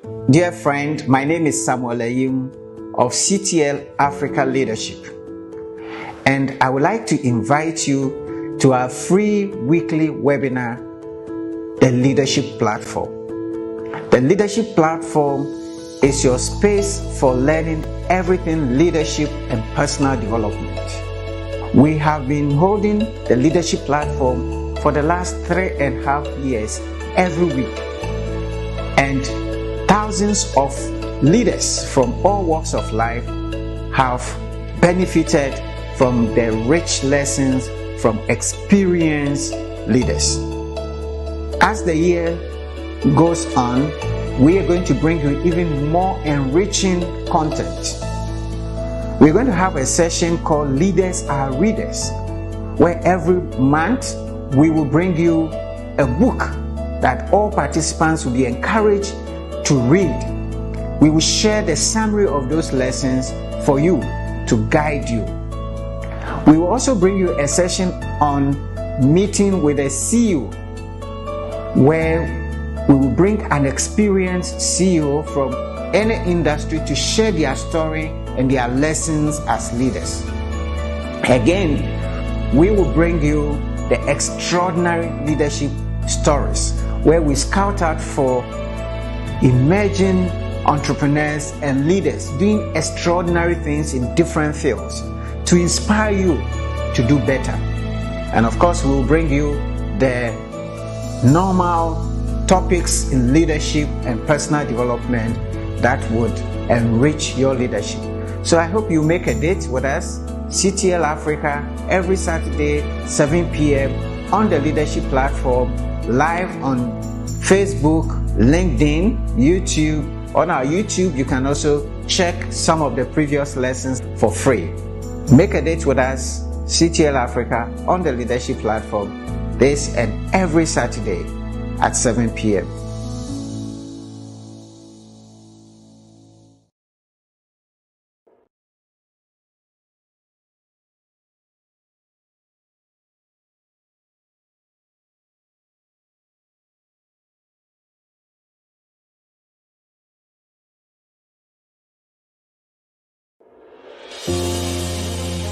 Dear friend, my name is Samuel of CTL Africa Leadership, and I would like to invite you to our free weekly webinar, The Leadership Platform. The Leadership Platform is your space for learning everything leadership and personal development. We have been holding the Leadership Platform for the last 3.5 years every week, and thousands of leaders from all walks of life have benefited from the rich lessons from experienced leaders. As the year goes on, we are going to bring you even more enriching content. We're going to have a session called Leaders Are Readers, where every month we will bring you a book that all participants will be encouraged to read. We will share the summary of those lessons for you to guide you. We will also bring you a session on meeting with a CEO, where we will bring an experienced CEO from any industry to share their story and their lessons as leaders. Again, we will bring you the extraordinary leadership stories, where we scout out for emerging entrepreneurs and leaders doing extraordinary things in different fields to inspire you to do better. And of course, we will bring you the normal topics in leadership and personal development that would enrich your leadership. So I hope you make a date with us, CTL Africa, every Saturday, 7 p.m. on the Leadership Platform, live on Facebook, LinkedIn, YouTube. On our YouTube, you can also check some of the previous lessons for free. Make a date with us, CTL Africa, on the Leadership Platform, this and every Saturday at 7 p.m.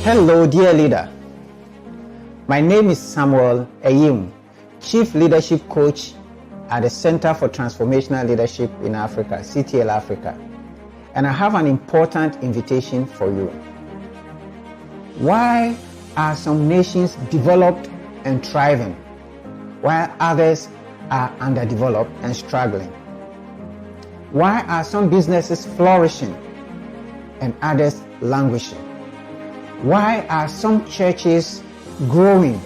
Hello, dear leader. My name is Samuel Chief Leadership Coach at the Center for Transformational Leadership in Africa, CTL Africa. And I have an important invitation for you. Why are some nations developed and thriving, while others are underdeveloped and struggling? Why are some businesses flourishing and others languishing? Why are some churches growing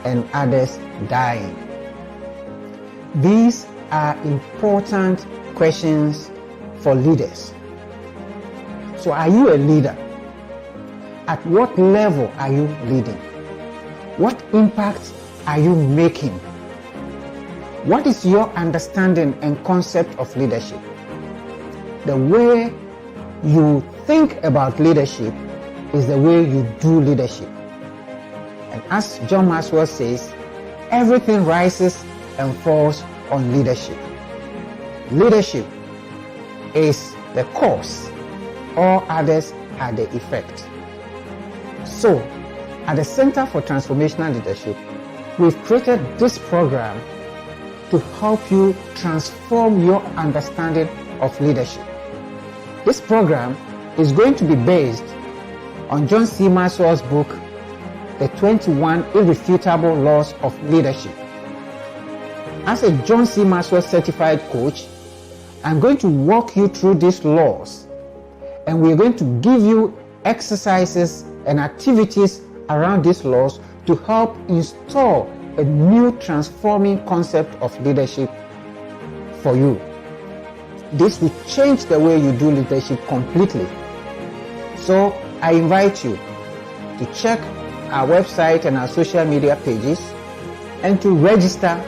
and others dying? These are important questions for leaders. So are you a leader? At what level are you leading? What impact are you making? What is your understanding and concept of leadership? The way you think about leadership is the way you do leadership. And as John Maxwell says, everything rises and falls on leadership. Leadership is the cause, all others are the effect. So, at the Center for Transformational Leadership, we've created this program to help you transform your understanding of leadership. This program is going to be based on John C. Maxwell's book, The 21 Irrefutable Laws of Leadership. As a John C. Maxwell certified coach, I'm going to walk you through these laws, and we're going to give you exercises and activities around these laws to help install a new transforming concept of leadership for you. This will change the way you do leadership completely. So I invite you to check our website and our social media pages and to register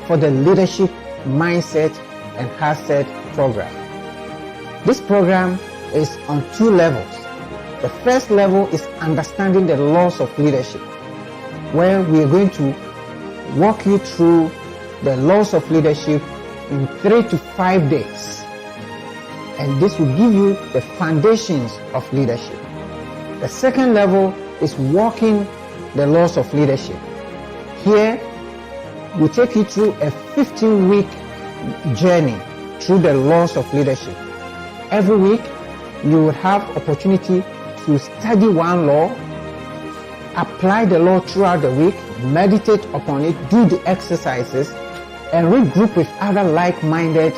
for the Leadership Mindset and Heartset program. This program is on 2 levels. The first level is understanding the laws of leadership, where we are going to walk you through the laws of leadership in 3 to 5 days. And this will give you the foundations of leadership. The second level is walking the laws of leadership. Here, we take you through a 15-week journey through the laws of leadership. Every week, you will have opportunity to study one law, apply the law throughout the week, meditate upon it, do the exercises, and regroup with other like-minded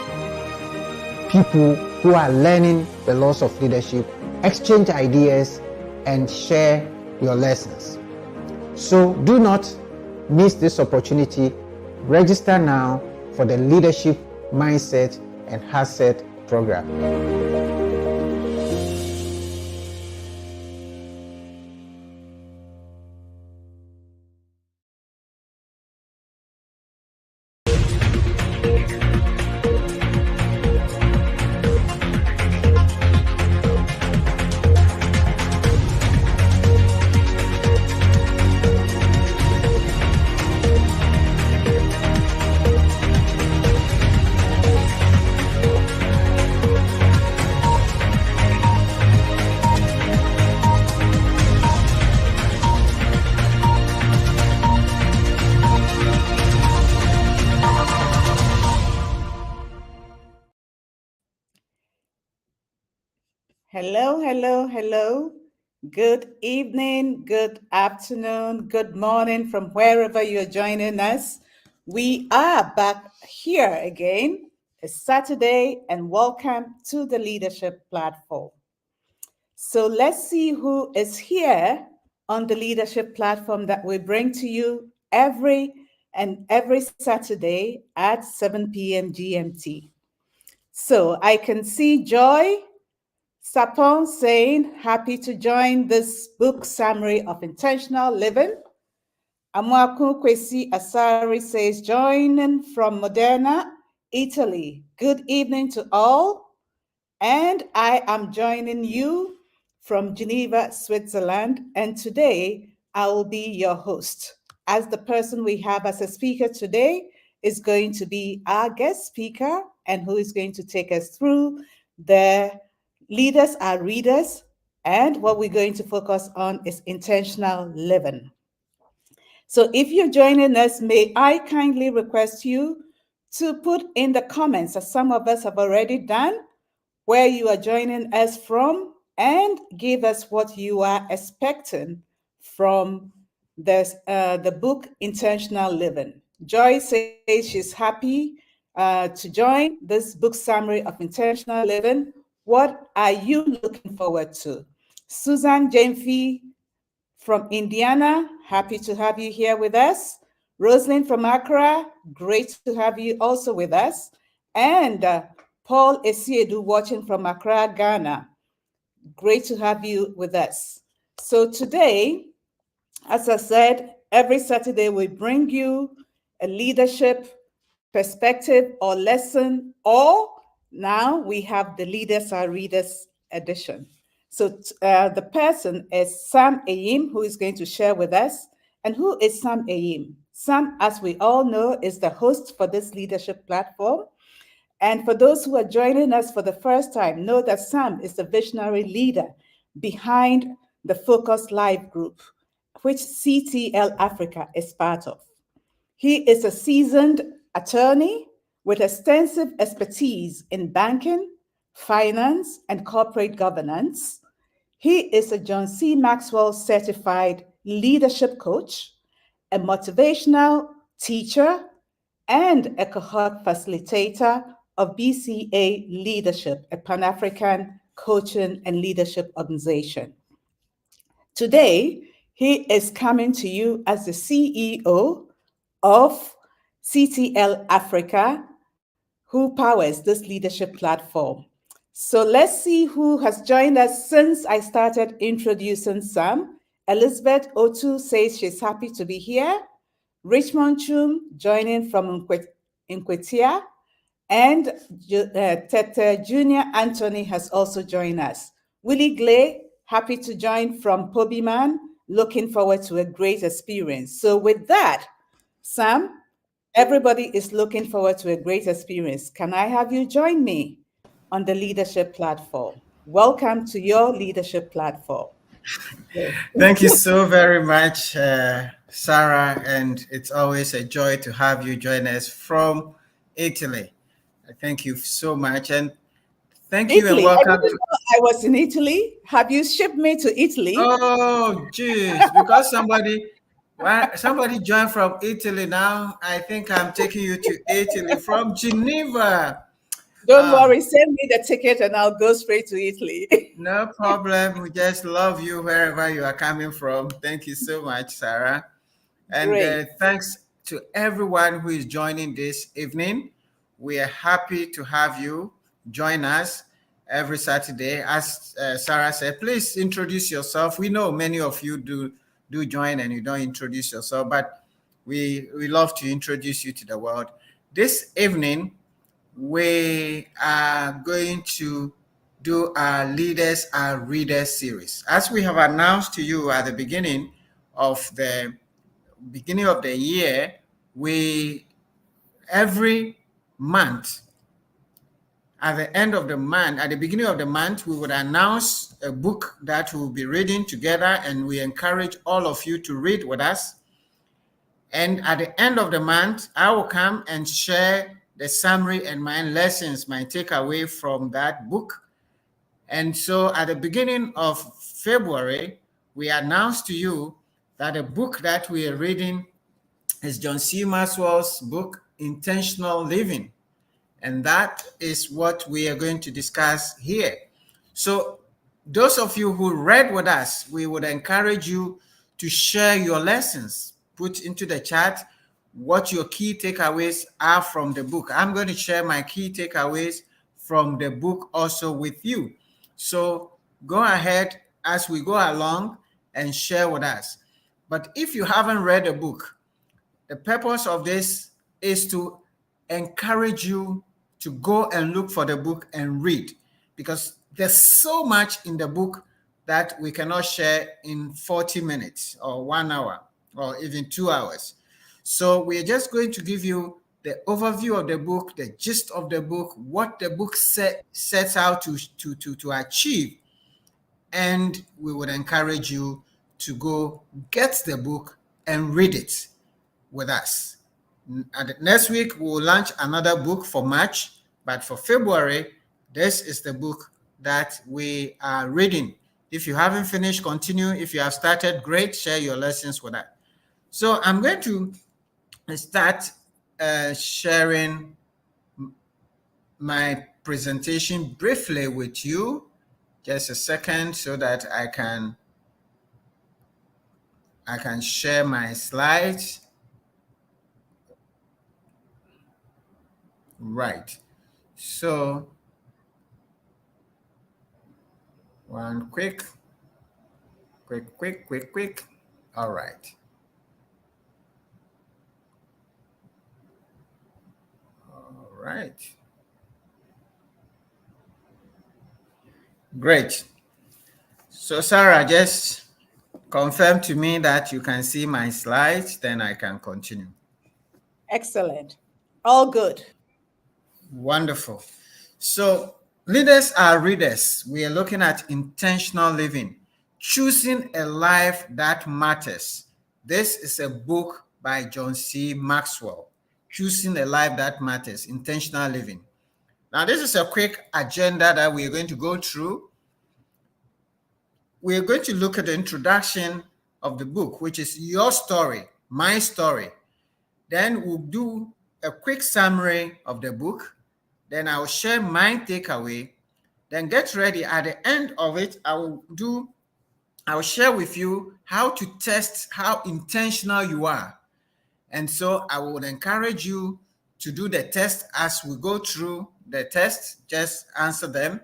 people who are learning the laws of leadership, exchange ideas, and share your lessons. So do not miss this opportunity. Register now for the Leadership Mindset and Asset program. Hello, hello, hello. Good evening, good afternoon, good morning from wherever you're joining us. We are back here again. It's Saturday, and welcome to the Leadership Platform. So let's see who is here on the Leadership Platform that we bring to you every Saturday at 7 p.m. GMT. So I can see Joy Sapon saying, happy to join this book summary of intentional living. Amwaku Kwesi Asari says, joining from Modena, Italy. Good evening to all. And I am joining you from Geneva, Switzerland. And today I will be your host. As the person we have as a speaker today is going to be our guest speaker, and who is going to take us through the leaders are readers. And what we're going to focus on is intentional living. So if you're joining us, may I kindly request you to put in the comments, as some of us have already done, where you are joining us from, and give us what you are expecting from the book Intentional Living. Joy says she's happy to join this book summary of Intentional Living. What are you looking forward to? Susan Jamfi from Indiana, happy to have you here with us. Rosalind from Accra, great to have you also with us. And Paul Esiedu watching from Accra, Ghana, great to have you with us. So today, as I said, every Saturday we bring you a leadership perspective or lesson, or now we have the Leaders Are Readers edition. So the person is Sam Ayim, who is going to share with us. And who is Sam Ayim? Sam, as we all know, is the host for this leadership platform. And for those who are joining us for the first time, know that Sam is the visionary leader behind the Focus Live group, which CTL Africa is part of. He is a seasoned attorney with extensive expertise in banking, finance, and corporate governance. He is a John C. Maxwell certified leadership coach, a motivational teacher, and a cohort facilitator of BCA Leadership, a Pan-African coaching and leadership organization. Today, he is coming to you as the CEO of CTL Africa, who powers this leadership platform. So let's see who has joined us since I started introducing Sam. Elizabeth Otu says she's happy to be here. Richmond Chum joining from Nkwetia. And Tete Junior Anthony has also joined us. Willie Glay, happy to join from Pobiman, looking forward to a great experience. So with that, Sam, everybody is looking forward to a great experience. Can I have you join me? on the leadership platform. Welcome to your leadership platform. Yes. Thank you so very much, Sarah, and it's always a joy to have you join us from Italy. Thank you so much, and thank you and Italy. I welcome didn't to. know I was in Italy. Have you shipped me to Italy? Oh, geez, because somebody joined from Italy now. I think I'm taking you to Italy from Geneva. Don't Ah, worry, send me the ticket and I'll go straight to Italy. no problem. We just love you wherever you are coming from. Thank you so much, Sarah. And Great. thanks to everyone who is joining this evening. We are happy to have you join us every Saturday. As Sarah said, please introduce yourself. We know many of you do join and you don't introduce yourself, but we love to introduce you to the world. This evening, we are going to do our Leaders, our Readers series. As we have announced to you at the beginning of the year, we every month, at the end of the month, at the beginning of the month, we would announce a book that we'll be reading together, and we encourage all of you to read with us. And at the end of the month, I will come and share the summary and my lessons, my takeaway from that book. And so at the beginning of February, we announced to you that the book that we are reading is John C. Maxwell's book, Intentional Living. And that is what we are going to discuss here. So those of you who read with us, we would encourage you to share your lessons. Put into the chat what your key takeaways are from the book. I'm going to share my key takeaways from the book also with you. So go ahead as we go along and share with us. But if you haven't read the book, the purpose of this is to encourage you to go and look for the book and read, because there's so much in the book that we cannot share in 40 minutes or 1 hour or even 2 hours. So we're just going to give you the overview of the book, the gist of the book, what the book sets out to achieve. And we would encourage you to go get the book and read it with us. And next week, we'll launch another book for March, but for February, this is the book that we are reading. If you haven't finished, continue. If you have started, great, share your lessons with us. So I'm going to start sharing my presentation briefly with you. Just a second so that I can share my slides. Right. So one quick. All right. All right. Great. So Sarah, just confirm to me that you can see my slides, then I can continue. Excellent. All good. Wonderful. So leaders are readers. We are looking at intentional living, choosing a life that matters. This is a book by John C. Maxwell, Choosing a Life That Matters, Intentional Living. Now, this is a quick agenda that we are going to go through. We are going to look at the introduction of the book, which is your story, my story. Then we'll do a quick summary of the book. Then I'll share my takeaway. Then get ready. At the end of it, I'll share with you how to test how intentional you are. And so I would encourage you to do the test as we go through the test. Just answer them,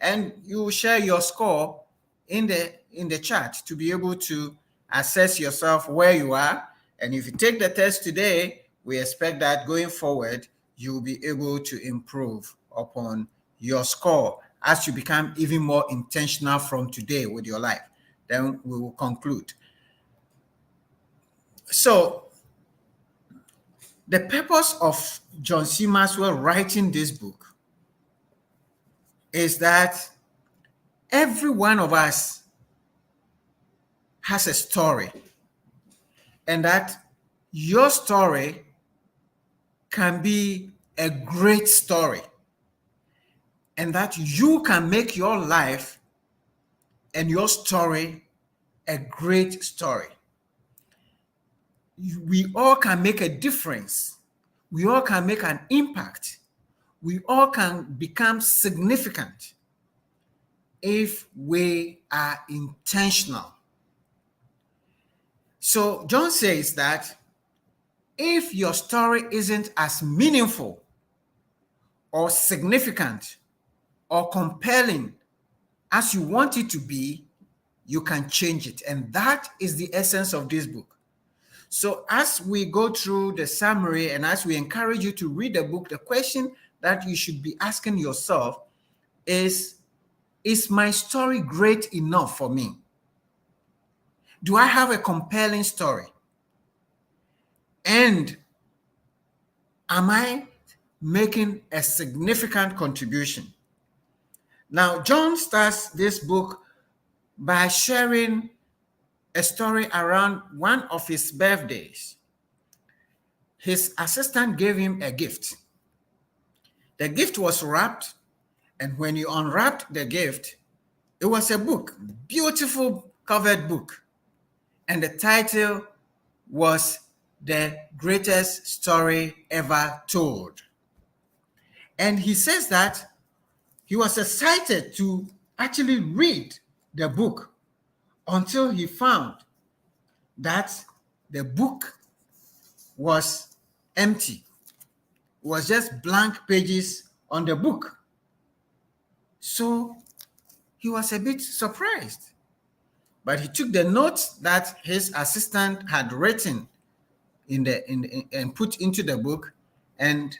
and you will share your score in the chat to be able to assess yourself where you are. And if you take the test today, we expect that going forward, you will be able to improve upon your score as you become even more intentional from today with your life. Then we will conclude. So the purpose of John C. Maxwell writing this book is that every one of us has a story, and that your story can be a great story, and that you can make your life and your story a great story. We all can make a difference. We all can make an impact. We all can become significant if we are intentional. So John says that if your story isn't as meaningful or significant or compelling as you want it to be, you can change it. And that is the essence of this book. So as we go through the summary and as we encourage you to read the book, the question that you should be asking yourself is my story great enough for me? Do I have a compelling story? And am I making a significant contribution? Now, John starts this book by sharing a story around one of his birthdays. His assistant gave him a gift. The gift was wrapped, and when you unwrapped the gift, it was a book, beautiful covered book. And the title was The Greatest Story Ever Told. And he says that he was excited to actually read the book until he found that the book was empty. It was just blank pages on the book. So he was a bit surprised. But he took the notes that his assistant had written and put into the book, and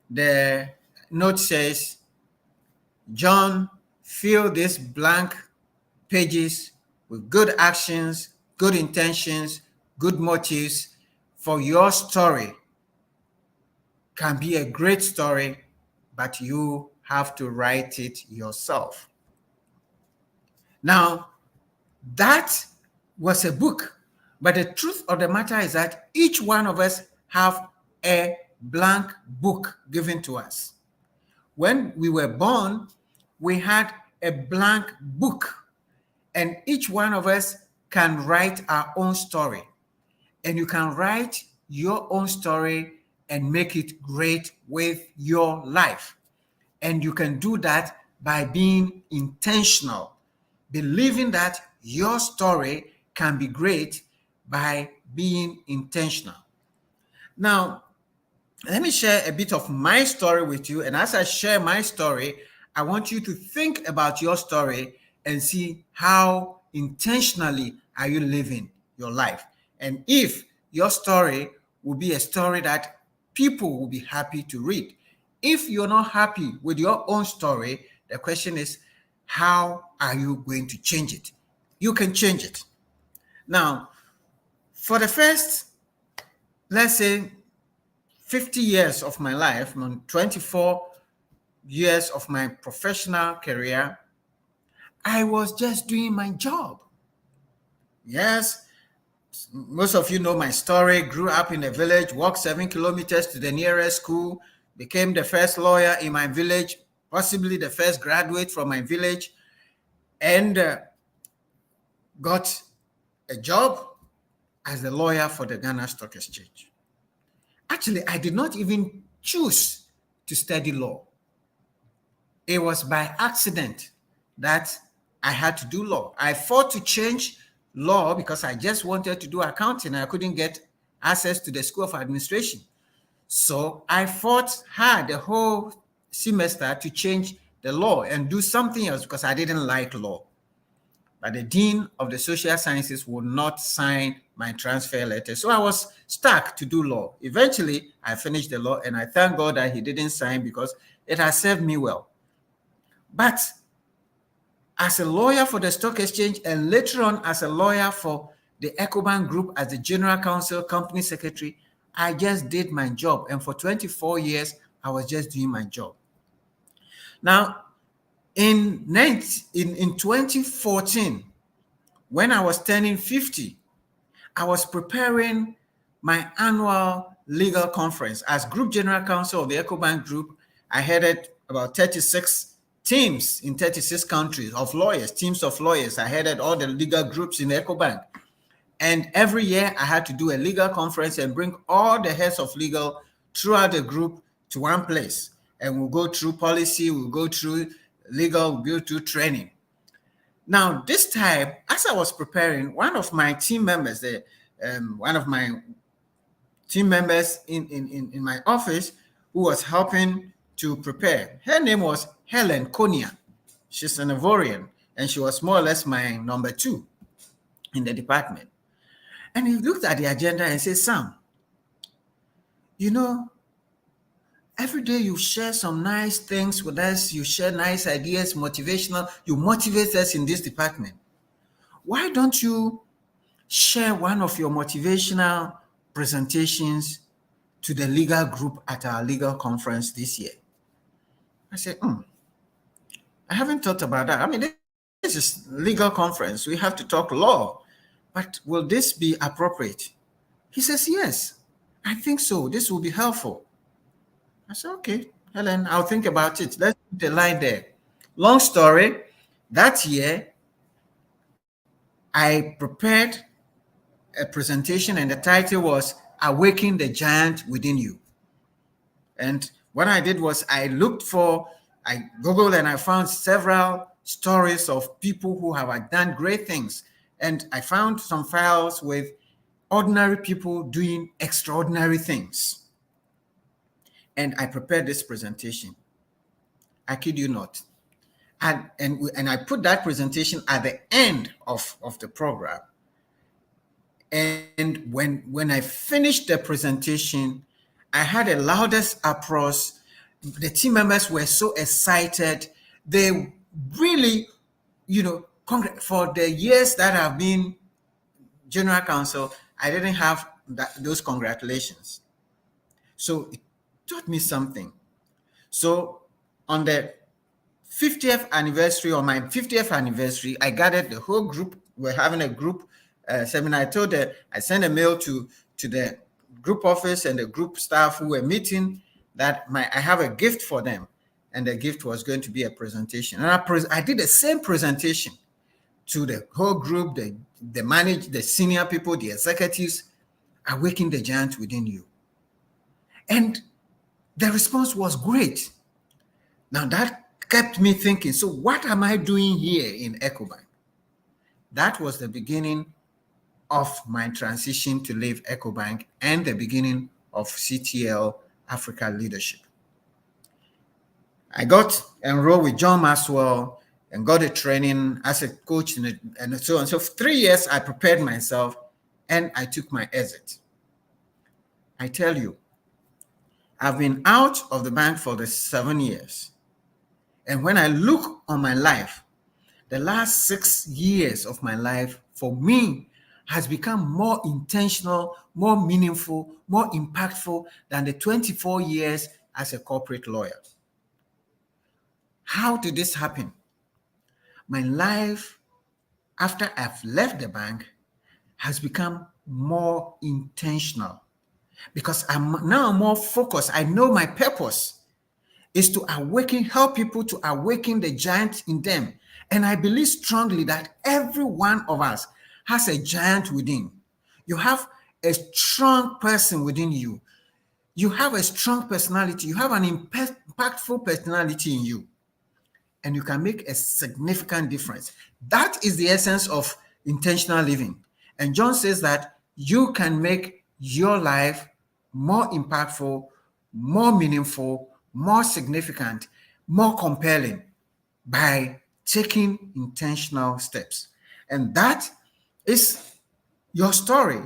the note says, John, fill these blank pages with good actions, good intentions, good motives, for your story can be a great story, but you have to write it yourself. Now, that was a book, but the truth of the matter is that each one of us have a blank book given to us. When we were born, we had a blank book, and each one of us can write our own story. And you can write your own story and make it great with your life. And you can do that by being intentional, believing that your story can be great by being intentional. Now, let me share a bit of my story with you. And as I share my story, I want you to think about your story and see how intentionally are you living your life. And if your story will be a story that people will be happy to read. If you're not happy with your own story, the question is, how are you going to change it? You can change it. Now, for the first, let's say, 50 years of my life, 24 years of my professional career, I was just doing my job. Yes, most of you know my story. Grew up in a village, walked 7 kilometers to the nearest school, became the first lawyer in my village, possibly the first graduate from my village, and got a job as the lawyer for the Ghana Stock Exchange. Actually, I did not even choose to study law. It was by accident that I had to do law. I fought to change law because I just wanted to do accounting. I couldn't get access to the School of Administration. So I fought hard the whole semester to change the law and do something else because I didn't like law. But the Dean of the Social Sciences would not sign my transfer letter. So I was stuck to do law. Eventually, I finished the law, and I thank God that he didn't sign because it has served me well. But as a lawyer for the stock exchange, and later on as a lawyer for the EcoBank Group as the general counsel, company secretary, I just did my job. And for 24 years, I was just doing my job. Now, In 2014, when I was turning 50, I was preparing my annual legal conference. As Group General Counsel of the EcoBank Group, I headed about 36 teams in 36 countries of lawyers, teams of lawyers. I headed all the legal groups in the EcoBank. And every year I had to do a legal conference and bring all the heads of legal throughout the group to one place. And we'll go through policy, we'll go through legal, we'll go through training. Now, this time, as I was preparing, one of my team members, in my office who was helping to prepare, her name was Helen Konya. She's an Ivorian, and she was more or less my number 2 in the department. And he looked at the agenda and said, Sam, you know, every day you share some nice things with us, you share nice ideas, motivational, you motivate us in this department. Why don't you share one of your motivational presentations to the legal group at our legal conference this year? I said, I haven't thought about that. I mean, this is legal conference. We have to talk law. But will this be appropriate? He says, yes, I think so. This will be helpful. I said, okay, Helen, I'll think about it. Let's put the line there. Long story, that year, I prepared a presentation and the title was Awaken the Giant Within You. And what I did was I Googled and I found several stories of people who have done great things. And I found some files with ordinary people doing extraordinary things. And I prepared this presentation. I kid you not. And I put that presentation at the end of the program. And when I finished the presentation, I had the loudest applause. The team members were so excited. They really, for the years that I've been general counsel, I didn't have those congratulations. So it taught me something. So on the 50th anniversary, or my 50th anniversary, I gathered the whole group. We're having a group seminar. I sent a mail to the group office and the group staff who were meeting that I have a gift for them. And the gift was going to be a presentation. And I did the same presentation to the whole group, the senior people, the executives, Awaken the Giant Within You. And the response was great. Now that kept me thinking, so what am I doing here in EcoBank? That was the beginning of my transition to leave EcoBank and the beginning of CTL Africa Leadership. I got enrolled with John Maxwell and got a training as a coach and so on. So for 3 years, I prepared myself and I took my exit. I tell you, I've been out of the bank for the 7 years. And when I look on my life, the last 6 years of my life for me has become more intentional, more meaningful, more impactful than the 24 years as a corporate lawyer. How did this happen? My life after I've left the bank has become more intentional because I'm now more focused. I know my purpose is to help people to awaken the giant in them. And I believe strongly that every one of us has a giant within. You have a strong person within you. You have a strong personality. You have an impactful personality in you. And you can make a significant difference. That is the essence of intentional living. And John says that you can make your life more impactful, more meaningful, more significant, more compelling by taking intentional steps. And that is your story.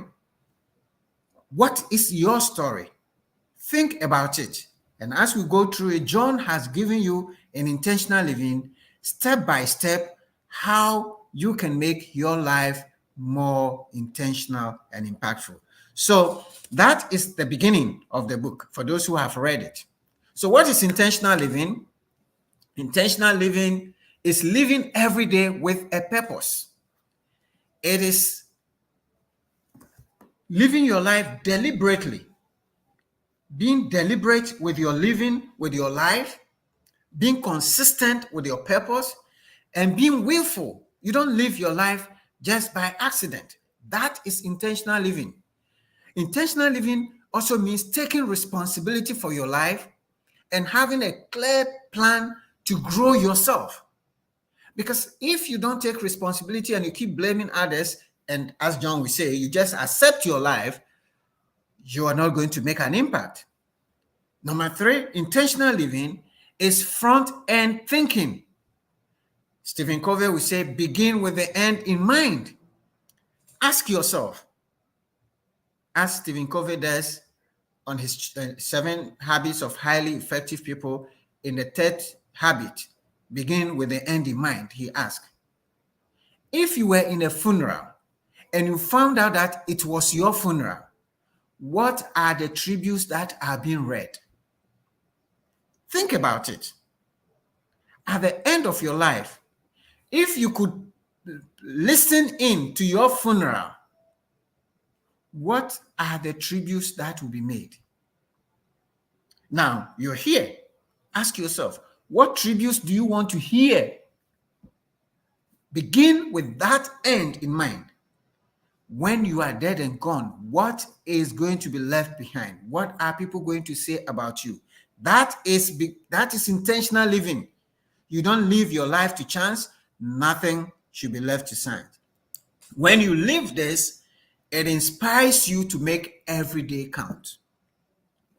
What is your story? Think about it. And as we go through it, John has given you an intentional living, step by step, how you can make your life more intentional and impactful. So that is the beginning of the book for those who have read it. So what is intentional living? Intentional living is living every day with a purpose. It is living your life deliberately, being deliberate with your living, with your life, being consistent with your purpose, and being willful. You don't live your life just by accident. That is intentional living. Intentional living also means taking responsibility for your life and having a clear plan to grow yourself. Because if you don't take responsibility and you keep blaming others, and as John would say, you just accept your life, you are not going to make an impact. Number 3, intentional living is front-end thinking. Stephen Covey would say, begin with the end in mind. Ask yourself, as Stephen Covey does on his 7 habits of highly effective people, in the 3rd habit, begin with the end in mind, he asked, if you were in a funeral and you found out that it was your funeral, what are the tributes that are being read? Think about it. At the end of your life, if you could listen in to your funeral, what are the tributes that will be made? Now, you're here. Ask yourself, what tributes do you want to hear? Begin with that end in mind. When you are dead and gone, what is going to be left behind? What are people going to say about you? That is intentional living. You don't live your life to chance. Nothing should be left to chance. When you live this, it inspires you to make every day count.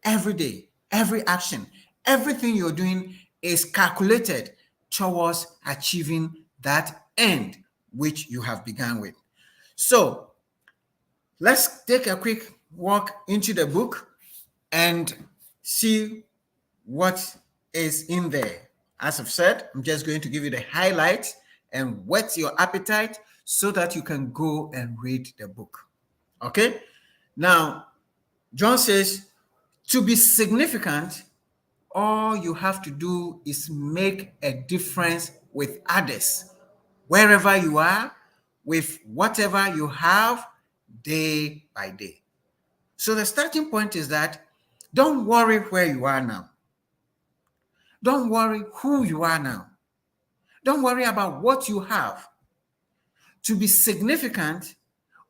Every day, every action, everything you're doing is calculated towards achieving that end which you have begun with. So let's take a quick walk into the book and see what is in there. As I've said, I'm just going to give you the highlights and whet your appetite so that you can go and read the book. Okay? Now, John says, to be significant, all you have to do is make a difference with others, wherever you are, with whatever you have, day by day. So the starting point is that don't worry where you are now. Don't worry who you are now. Don't worry about what you have. To be significant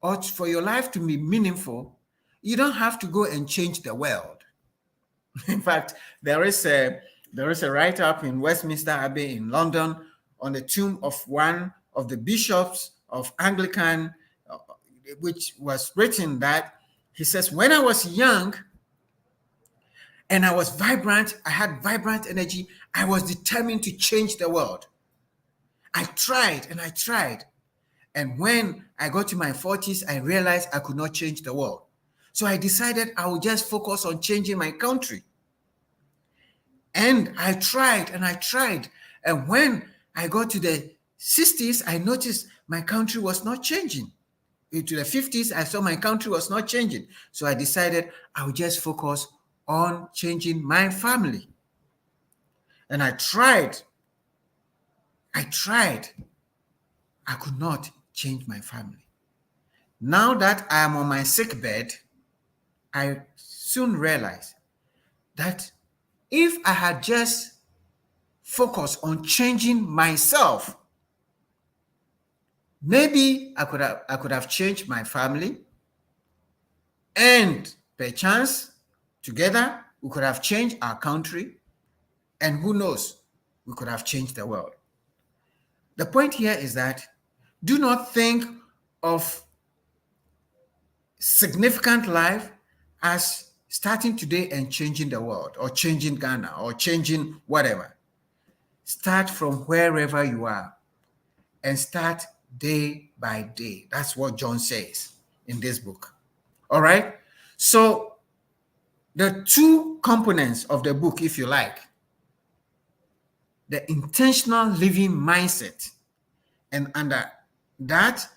or for your life to be meaningful, you don't have to go and change the world. In fact, there is a write-up in Westminster Abbey in London on the tomb of one of the bishops of Anglican, which was written that he says, when I was young and I was vibrant, I had vibrant energy, I was determined to change the world. I tried and I tried. And when I got to my 40s, I realized I could not change the world. So I decided I would just focus on changing my country. And I tried and I tried. And when I got to the 60s, I noticed my country was not changing. Into the 50s, I saw my country was not changing. So I decided I would just focus on changing my family. And I tried. I could not change my family. Now that I am on my sick bed, I soon realized that if I had just focused on changing myself, maybe I could have changed my family, and perchance together we could have changed our country, and who knows, we could have changed the world. The point here is that do not think of significant life as starting today and changing the world or changing Ghana or changing whatever. Start from wherever you are and start day by day. That's what John says in this book. All right. So the 2 components of the book, if you like, the intentional living mindset, and under that,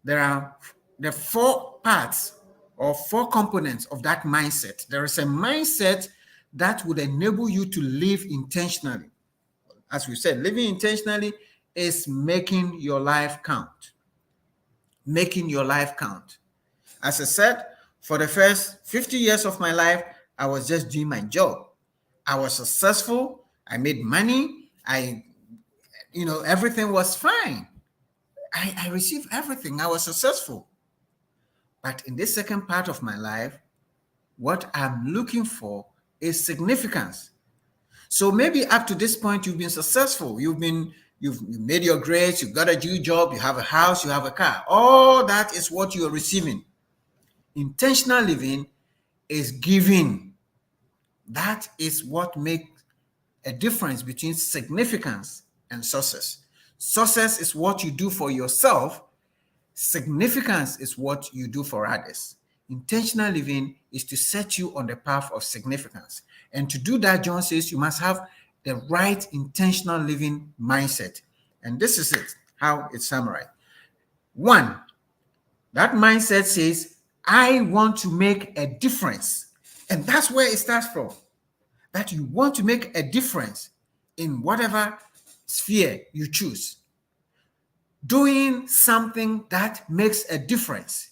there are the 4 parts or 4 components of that mindset. There is a mindset that would enable you to live intentionally. As we said, living intentionally is making your life count. Making your life count. As I said, for the first 50 years of my life, I was just doing my job. I was successful. I made money. Everything was fine. I received everything. I was successful. But in this second part of my life, what I'm looking for is significance. So maybe up to this point, you've been successful. You've made your grades, you've got a new job, you have a house, you have a car. All that is what you're receiving. Intentional living is giving. That is what makes a difference between significance and success. Success is what you do for yourself. Significance is what you do for others. Intentional living is to set you on the path of significance. And to do that, John says you must have the right intentional living mindset. And this is it, how it's summarized. 1, that mindset says, I want to make a difference. And that's where it starts from. That you want to make a difference in whatever sphere you choose. Doing something that makes a difference.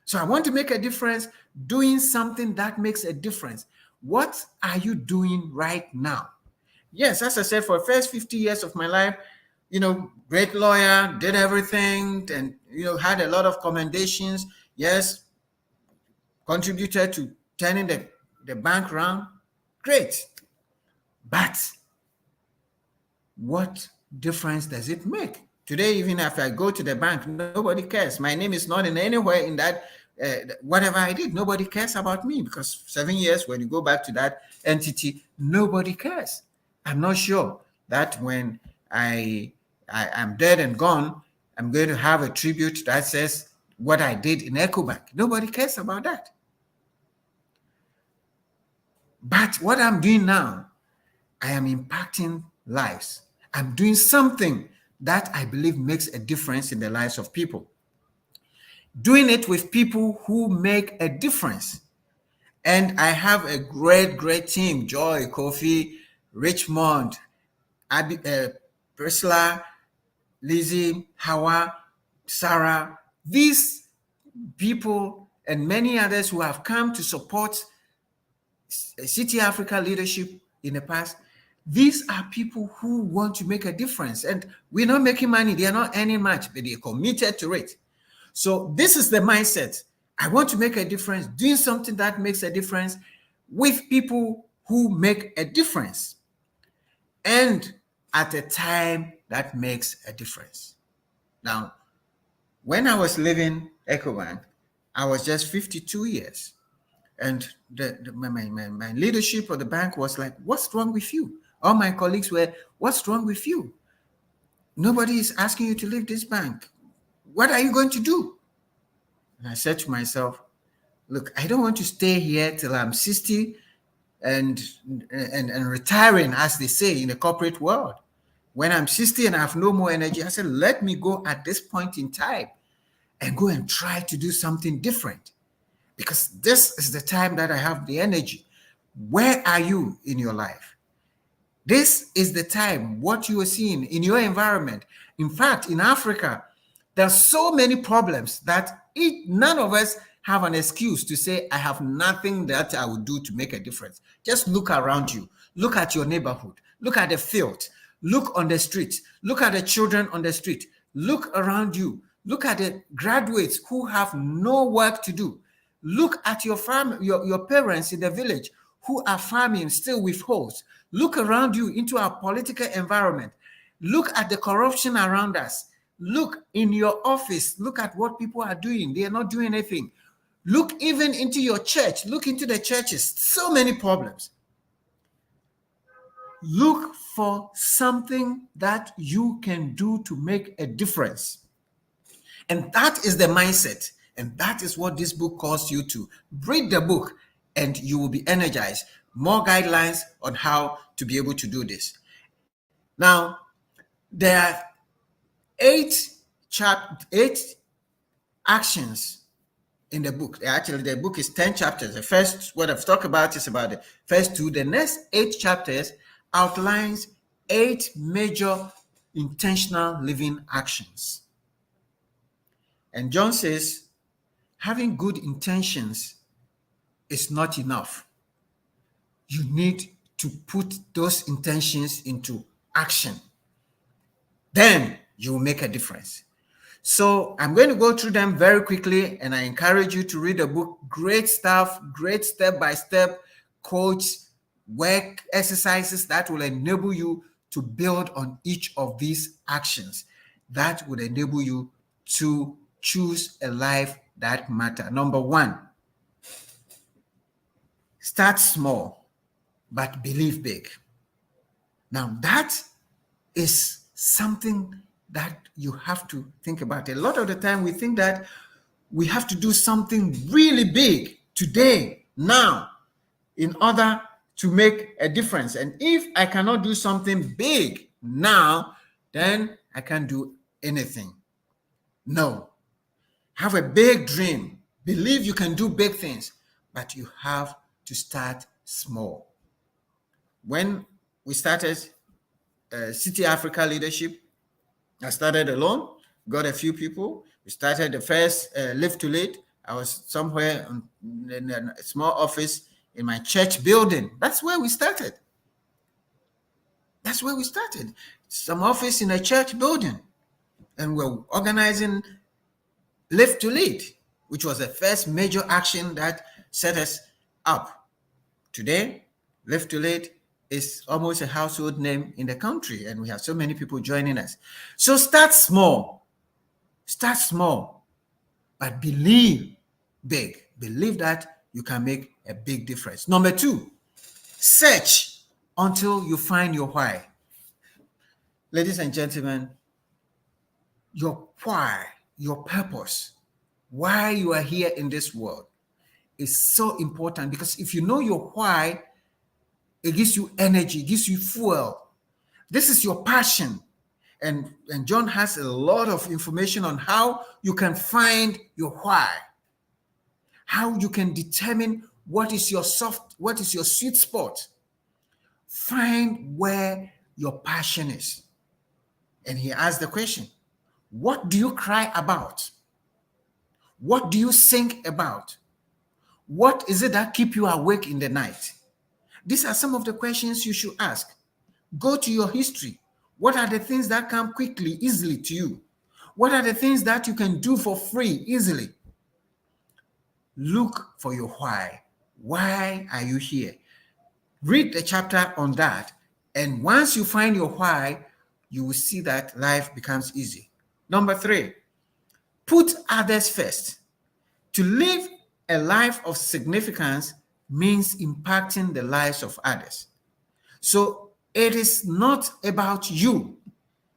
So I want to make a difference, doing something that makes a difference. What are you doing right now? Yes, as I said, for the first 50 years of my life, great lawyer, did everything, and, had a lot of commendations. Yes, contributed to turning the bank around. Great. But what difference does it make? Today, even if I go to the bank, nobody cares. My name is not in anywhere in that, whatever I did, nobody cares about me, because 7 years, when you go back to that entity, nobody cares. I'm not sure that when I'm dead and gone, I'm going to have a tribute that says what I did in EcoBank. Nobody cares about that. But what I'm doing now, I am impacting lives. I'm doing something that I believe makes a difference in the lives of people. Doing it with people who make a difference. And I have a great, great team. Joy, Kofi, Richmond, Priscilla, Lizzie, Hawa, Sarah. These people and many others who have come to support City Africa leadership in the past, these are people who want to make a difference. And we're not making money. They are not earning much, but they're committed to it. So this is the mindset. I want to make a difference, doing something that makes a difference with people who make a difference. And at a time that makes a difference. Now, when I was living EcoBank, I was just 52 years. And my leadership of the bank was like, what's wrong with you? All my colleagues were, what's wrong with you? Nobody is asking you to leave this bank. What are you going to do? And I said to myself, look, I don't want to stay here till I'm 60 and retiring, as they say in the corporate world. When I'm 60 and I have no more energy, I said, let me go at this point in time and go and try to do something different. Because this is the time that I have the energy. Where are you in your life? This is the time, what you are seeing in your environment. In fact, in Africa, there are so many problems that none of us have an excuse to say, I have nothing that I would do to make a difference. Just look around you. Look at your neighborhood. Look at the field. Look on the street. Look at the children on the street. Look around you. Look at the graduates who have no work to do. Look at your parents in the village who are farming still with hoes. Look around you into our political environment. Look at the corruption around us. Look in your office. Look at what people are doing. They are not doing anything. Look even into your church. Look into the churches. So many problems. Look for something that you can do to make a difference. And that is the mindset. And that is what this book calls you to. Read the book and you will be energized. More guidelines on how to be able to do this. Now, there are 8 actions in the book. Actually, the book is 10 chapters. The first, what I've talked about is about the first 2. The next 8 chapters outlines 8 major intentional living actions. And John says, having good intentions is not enough. You need to put those intentions into action. Then you will make a difference. So I'm going to go through them very quickly, and I encourage you to read the book. Great stuff, great step-by-step coach work exercises that will enable you to build on each of these actions that would enable you to choose a life that matters. Number one, start small, but believe big. Now that is something that you have to think about. A lot of the time we think that we have to do something really big today, now, in order to make a difference. And if I cannot do something big now, then I can't do anything. No. Have a big dream. Believe you can do big things, but you have to start small. When we started City Africa Leadership, I started alone, got a few people. We started the first Live to Lead. I was somewhere in a small office in my church building. That's where we started. That's where we started. Some office in a church building. And we're organizing Live to Lead, which was the first major action that set us up. Today, Live to Lead is almost a household name in the country, and we have so many people joining us. So start small. Start small, but believe big. Believe that you can make a big difference. Number two, search until you find your why. Ladies and gentlemen, your why, your purpose, why you are here in this world is so important, because if you know your why, it gives you energy, it gives you fuel. This is your passion. And John has a lot of information on how you can find your why, how you can determine what is your sweet spot. Find where your passion is. And he asked the question, what do you cry about? What do you think about? What is it that keeps you awake in the night? These are some of the questions you should ask. Go to your history. What are the things that come quickly, easily to you? What are the things that you can do for free, easily? Look for your why. Why are you here? Read the chapter on that. And once you find your why, you will see that life becomes easy. Number three, put others first. To live a life of significance means impacting the lives of others. So it is not about you.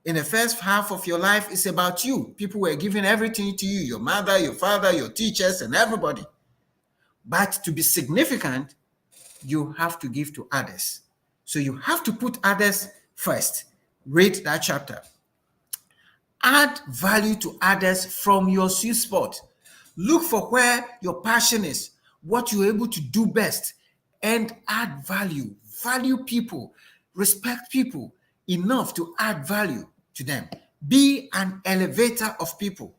In the first half of your life, it's about you. People were giving everything to you, your mother, your father, your teachers, and everybody. But to be significant, you have to give to others. So you have to put others first. Read that chapter. Add value to others from your sweet spot. Look for where your passion is, what you're able to do best, and add value. Value people, respect people enough to add value to them. Be an elevator of people.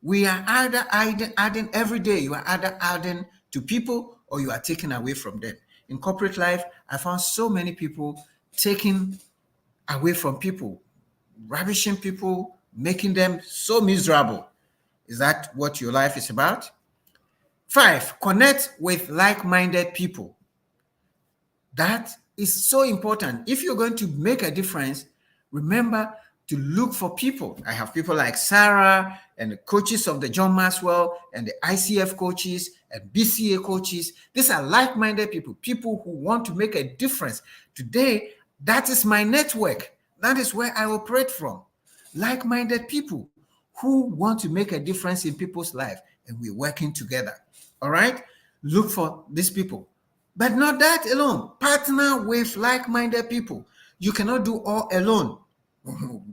We are either adding every day, you are either adding to people or you are taking away from them. In corporate life, I found so many people taking away from people, ravishing people, making them so miserable. Is that what your life is about? 5, connect with like-minded people. That is so important. If you're going to make a difference, remember to look for people. I have people like Sarah and the coaches of the John Maxwell and the ICF coaches and BCA coaches. These are like-minded people, people who want to make a difference. Today, that is my network. That is where I operate from. Like-minded people who want to make a difference in people's life, and we're working together. All right? Look for these people. But not that alone. Partner with like-minded people. You cannot do all alone.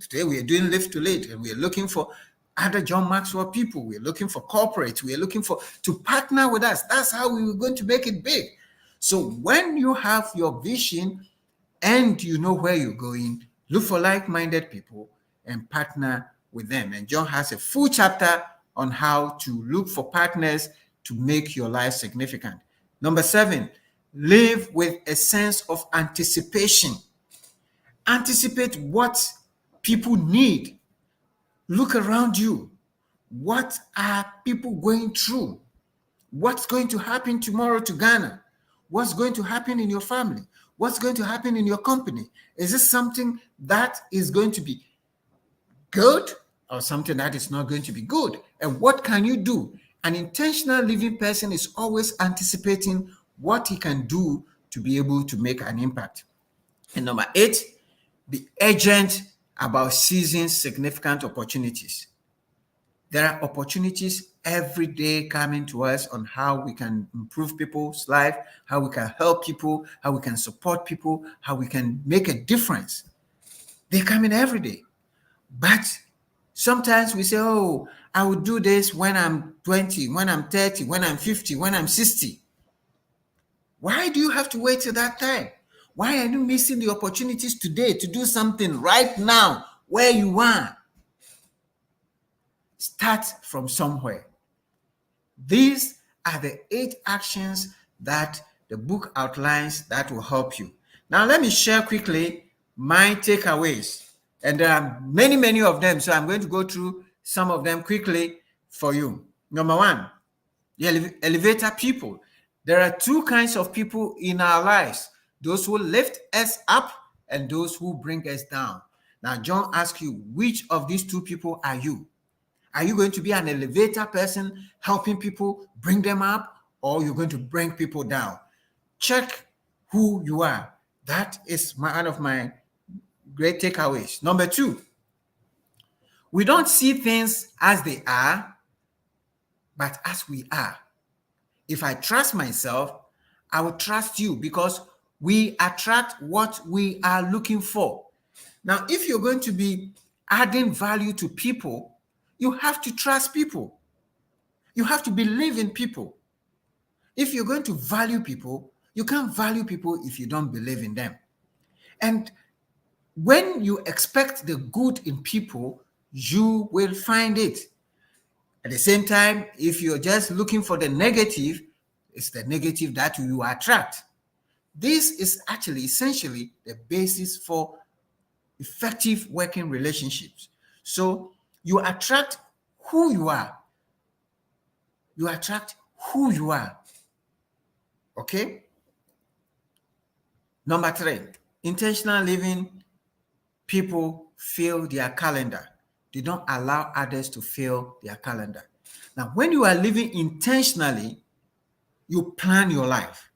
Today we are doing Live to Lead, and we are looking for other John Maxwell people. We are looking for corporates. We are looking to partner with us. That's how we are going to make it big. So when you have your vision and you know where you're going, Look for like-minded people and partner with them. And John has a full chapter on how to look for partners to make your life significant. Number 7, live with a sense of anticipation. Anticipate what people need. Look around you. What are people going through? What's going to happen tomorrow to Ghana? What's going to happen in your family? What's going to happen in your company? Is this something that is going to be good or something that is not going to be good? And what can you do? An intentional living person is always anticipating what he can do to be able to make an impact. And number 8, be urgent about seizing significant opportunities. There are opportunities every day coming to us on how we can improve people's life, how we can help people, how we can support people, how we can make a difference. They're coming every day. But sometimes we say, oh, I will do this when I'm 20, when I'm 30, when I'm 50, when I'm 60. Why do you have to wait till that time? Why are you missing the opportunities today to do something right now where you are? Start from somewhere. These are the 8 actions that the book outlines that will help you. Now, let me share quickly my takeaways. And there are many, many of them. So I'm going to go through some of them quickly for you. Number 1, the elevator people. There are 2 kinds of people in our lives: those who lift us up and those who bring us down. Now, John asks you, which of these 2 people are you? Are you going to be an elevator person, helping people, bring them up, or you're going to bring people down? Check who you are. That is one of my great takeaways. Number 2, we don't see things as they are, but as we are. If I trust myself, I will trust you, because we attract what we are looking for. Now, if you're going to be adding value to people, you have to trust people. You have to believe in people. If you're going to value people, you can't value people if you don't believe in them. And when you expect the good in people, you will find it. At the same time, if you're just looking for the negative, it's the negative that you attract. This is actually essentially the basis for effective working relationships. So you attract who you are. You attract who you are. Okay? Number 3, intentional living people fill their calendar. They don't allow others to fill their calendar. Now, when you are living intentionally, you plan your life.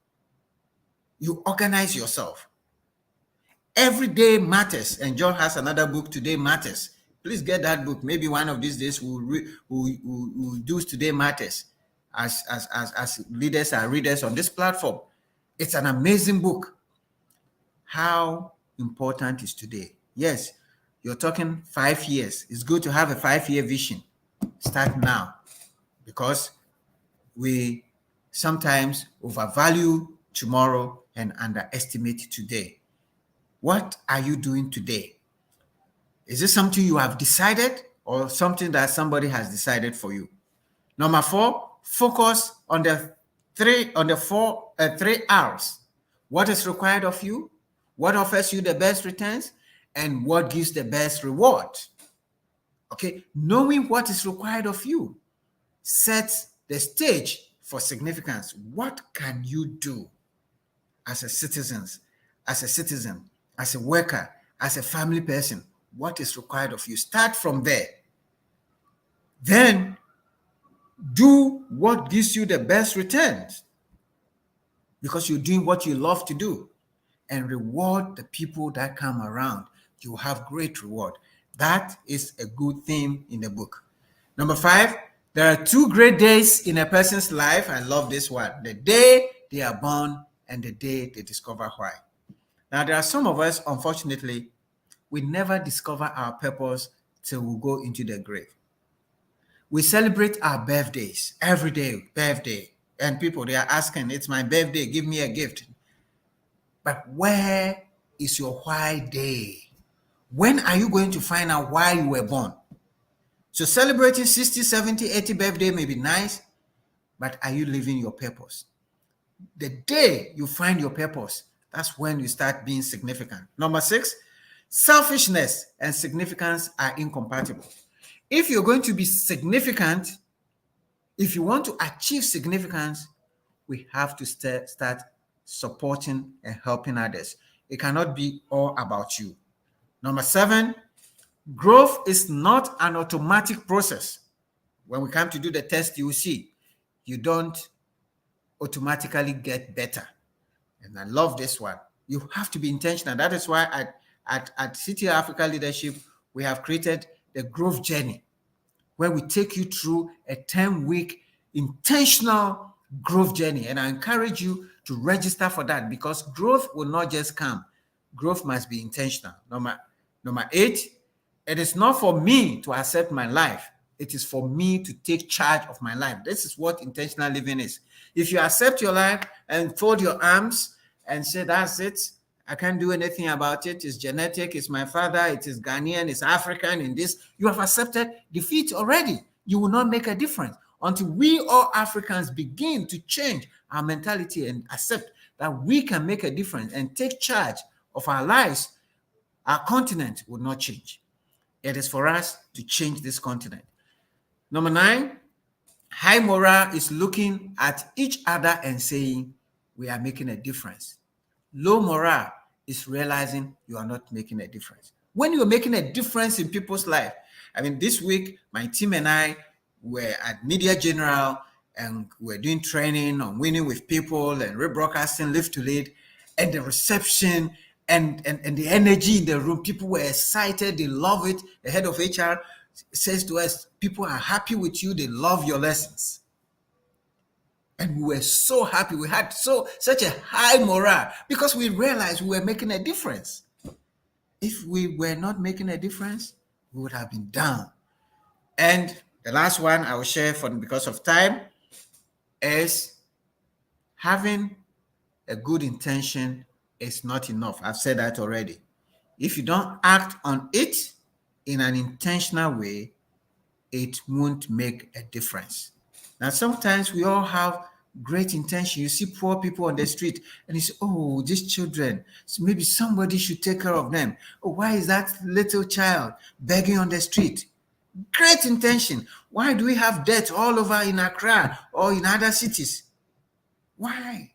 You organize yourself. Every day matters. And John has another book, Today Matters. Please get that book. Maybe one of these days we'll do Today Matters as leaders and readers on this platform. It's an amazing book. How important is today? Yes, you're talking 5 years. It's good to have a 5-year vision. Start now, because we sometimes overvalue tomorrow and underestimate today. What are you doing today? Is this something you have decided or something that somebody has decided for you? Number 4, focus on the 3 R's. What is required of you? What offers you the best returns? And what gives the best reward? Okay, knowing what is required of you sets the stage for significance. What can you do as a citizen, as a worker, as a family person? What is required of you? Start from there. Then do what gives you the best returns, because you're doing what you love to do, and reward the people that come around. You have great reward. That is a good theme in the book. Number 5, there are 2 great days in a person's life. I love this one: the day they are born and the day they discover why. Now, there are some of us, unfortunately, we never discover our purpose till we go into the grave. We celebrate our birthdays every day, birthday. And people, they are asking, it's my birthday, give me a gift. But where is your why day? When are you going to find out why you were born? So celebrating 60, 70, 80 birthday may be nice, but are you living your purpose? The day you find your purpose, that's when you start being significant. Number 6, selfishness and significance are incompatible. If you're going to be significant, if you want to achieve significance, we have to start supporting and helping others. It cannot be all about you. Number 7, growth is not an automatic process. When we come to do the test, you will see you don't automatically get better. And I love this one. You have to be intentional. That is why at City Africa Leadership, we have created the growth journey, where we take you through a 10-week intentional growth journey. And I encourage you to register for that, because growth will not just come. Growth must be intentional. Number 8, it is not for me to accept my life. It is for me to take charge of my life. This is what intentional living is. If you accept your life and fold your arms and say, that's it, I can't do anything about it, it's genetic, it's my father, it is Ghanaian, it's African, in this, you have accepted defeat already. You will not make a difference until we all Africans begin to change our mentality and accept that we can make a difference and take charge of our lives. Our continent will not change. It is for us to change this continent. Number 9, high morale is looking at each other and saying, we are making a difference. Low morale is realizing you are not making a difference. When you're making a difference in people's life, I mean, this week, my team and I were at Media General, and we're doing training on winning with people and rebroadcasting, Live to Lead, and the reception and the energy in the room. People were excited. They love it. The head of HR says to us, people are happy with you. They love your lessons. And we were so happy. We had such a high morale because we realized we were making a difference. If we were not making a difference, we would have been down. And the last one I will share because of time is having a good intention is not enough. I've said that already. If you don't act on it in an intentional way, it won't make a difference. Now, sometimes we all have great intention. You see poor people on the street and you say, oh, these children, so maybe somebody should take care of them. Oh, why is that little child begging on the street? Great intention. Why do we have death all over in Accra or in other cities? Why?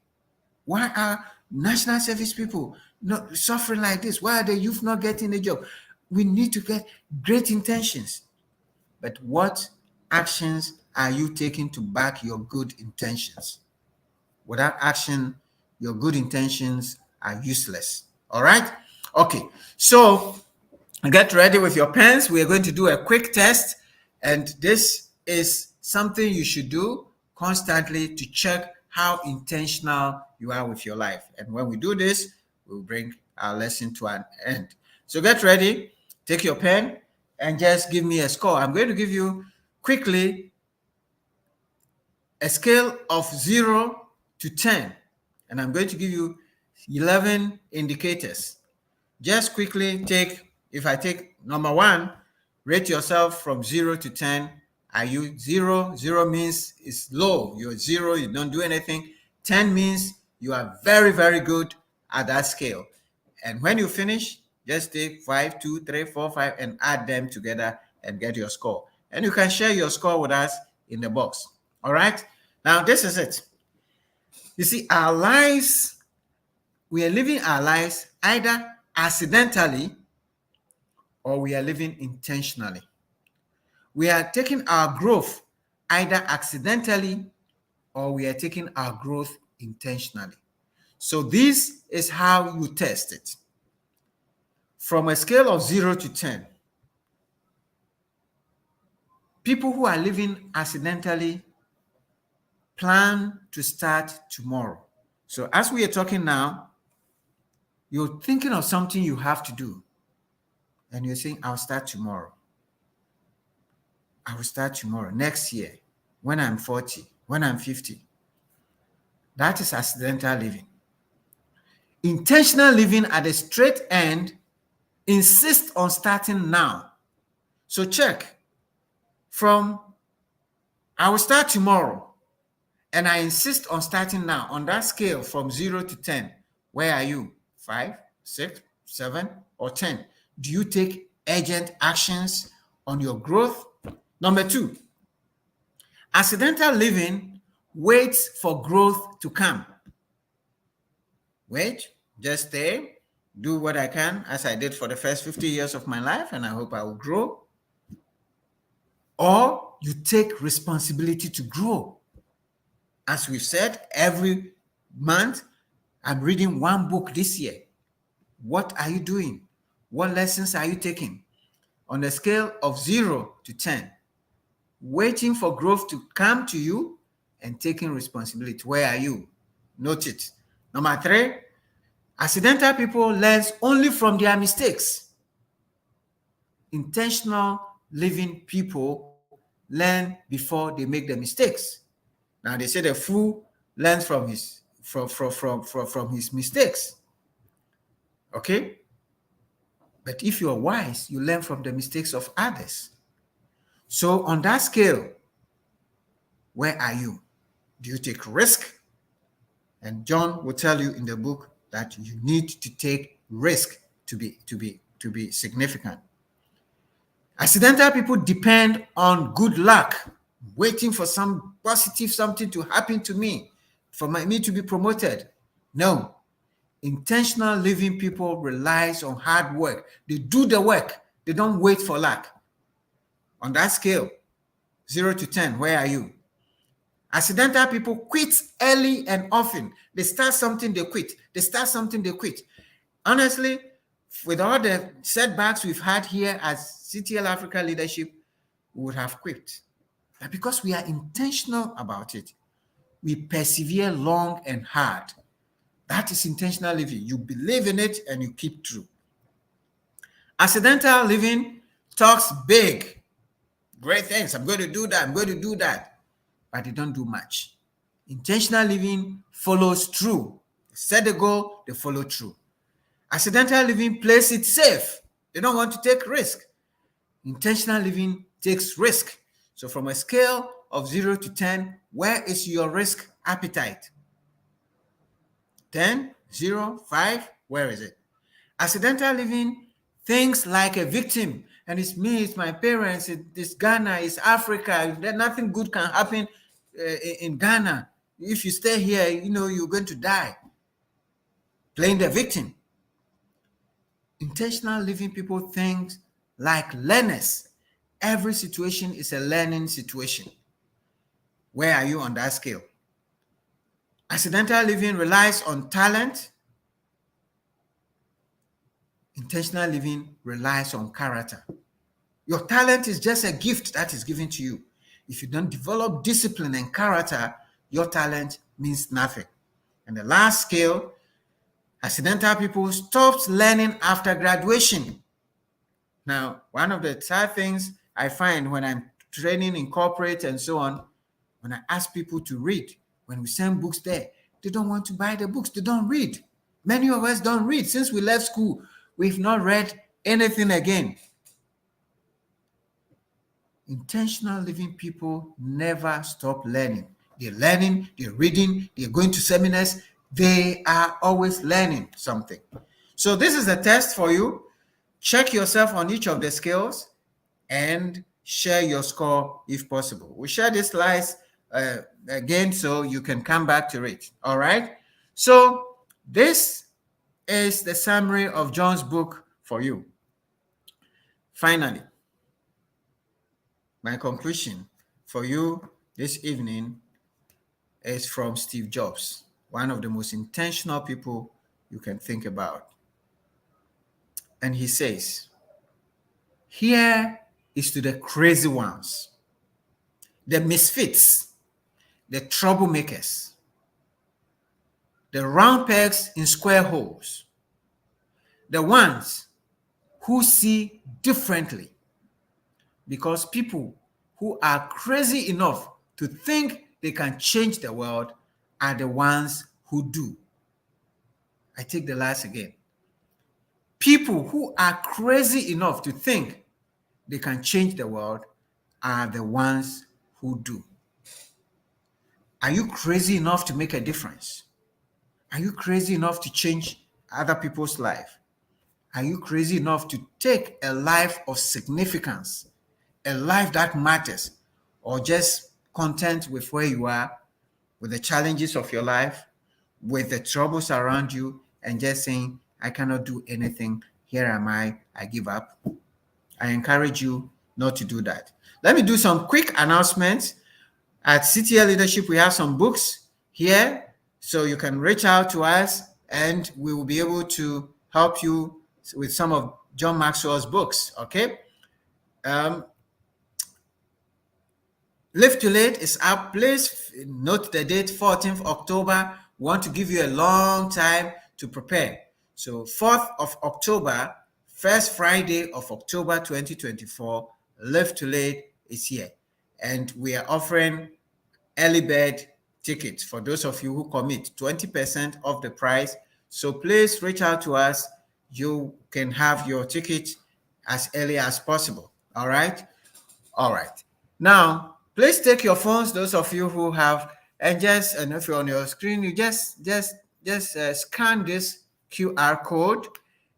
Why are national service people not suffering like this? Why are the youth not getting a job? We need to get great intentions. But what actions are you taking to back your good intentions? Without action, your good intentions are useless. All right? Okay. So get ready with your pens. We are going to do a quick test. And this is something you should do constantly to check how intentional you are with your life. And when we do this, we'll bring our lesson to an end. So get ready, take your pen, and just give me a score. I'm going to give you quickly a scale of 0 to 10. And I'm going to give you 11 indicators. Just quickly if I take number 1, rate yourself from 0 to 10. Are you 0? 0 means it's low. You're 0, you don't do anything. 10 means you are very, very good at that scale. And when you finish, just take 5, 2, 3, 4, 5 and add them together and get your score. And you can share your score with us in the box. All right? Now, this is it. You see, our lives, we are living our lives either accidentally or we are living intentionally. We are taking our growth either accidentally or we are taking our growth intentionally. So this is how you test it. From a scale of 0 to 10, people who are living accidentally plan to start tomorrow. So as we are talking now, you're thinking of something you have to do. And you're saying, I'll start tomorrow. I will start tomorrow, next year, when I'm 40, when I'm 50. That is accidental living. Intentional living at the straight end Insist on starting now. So check. From I will start tomorrow, and I insist on starting now. On that scale from 0 to 10, where are you? 5, 6, 7, or 10? Do you take urgent actions on your growth? Number 2, accidental living waits for growth to come. Wait, just stay, do what I can as I did for the first 50 years of my life, and I hope I will grow. Or you take responsibility to grow. As we've said, every month, I'm reading one book this year. What are you doing? What lessons are you taking? On a scale of 0 to 10, waiting for growth to come to you and taking responsibility. Where are you? Note it. Number 3, accidental people learn only from their mistakes. Intentional living people learn before they make the mistakes. Now they say the fool learns from his mistakes. Okay? But if you're wise, you learn from the mistakes of others. So on that scale, where are you? Do you take risk? And John will tell you in the book that you need to take risk to be significant. Accidental people depend on good luck, waiting for some positive something to happen to me, for me to be promoted. No. Intentional living people relies on hard work. They do the work. They don't wait for luck. On that scale, 0 to 10, where are you? Accidental people quit early and often. They start something, they quit. They start something, they quit. Honestly, with all the setbacks we've had here as CTL Africa leadership, we would have quit. But because we are intentional about it, we persevere long and hard. That is intentional living. You believe in it and you keep true. Accidental living talks big, great things. I'm going to do that. I'm going to do that. But they don't do much. Intentional living follows through. They set a goal, they follow through. Accidental living plays it safe. They don't want to take risk. Intentional living takes risk. So from a scale of 0 to 10, where is your risk appetite? 10, 0, 5, where is it? Accidental living thinks like a victim. And it's me, it's my parents, it's Ghana, it's Africa. Nothing good can happen in Ghana. If you stay here, you're going to die. Playing the victim. Intentional living people think like learners. Every situation is a learning situation. Where are you on that scale? Accidental living relies on talent. Intentional living relies on character. Your talent is just a gift that is given to you. If you don't develop discipline and character, your talent means nothing. And the last scale, accidental people stopped learning after graduation. Now, one of the sad things I find when I'm training in corporate and so on, when I ask people to read, when we send books there, they don't want to buy the books. They don't read. Many of us don't read. Since we left school, we've not read anything again. Intentional living people never stop learning. They're learning, they're reading, they're going to seminars. They are always learning something. So this is a test for you. Check yourself on each of the scales and share your score if possible. We'll share these slides again so you can come back to it. All right. So this is the summary of John's book for you. Finally, my conclusion for you this evening is from Steve Jobs, one of the most intentional people you can think about. And he says, here is to the crazy ones, the misfits, the troublemakers, the round pegs in square holes, the ones who see differently, because people who are crazy enough to think they can change the world are the ones who do. I take the last again. people who are crazy enough to think they can change the world are the ones who do. Are you crazy enough to make a difference? Are you crazy enough to change other people's life? Are you crazy enough to take a life of significance, a life that matters, or just content with where you are, with the challenges of your life, with the troubles around you, and just saying, I cannot do anything. Here am I give up. I encourage you not to do that. Let me do some quick announcements. At CTL Leadership, we have some books here, so you can reach out to us and we will be able to help you with some of John Maxwell's books, okay? Live to Late is up. Please note the date, 14th October. We want to give you a long time to prepare. So 4th of October, first Friday of October 2024, Live to Late is here. And we are offering early bird tickets for those of you who commit, 20% of the price. So please reach out to us. You can have your ticket as early as possible. All right? All right. Now, please take your phones, those of you who have, and if you're on your screen, you just scan this QR code,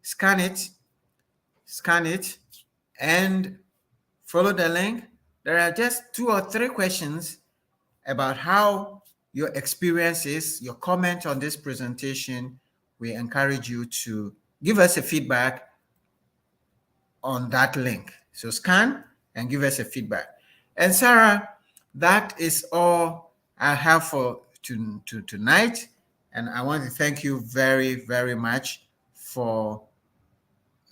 scan it, and follow the link. There are just 2 or 3 questions about how your experience is, your comment on this presentation. We encourage you to give us a feedback on that link. So scan and give us a feedback. And Sarah, that is all I have for tonight. And I want to thank you very, very much for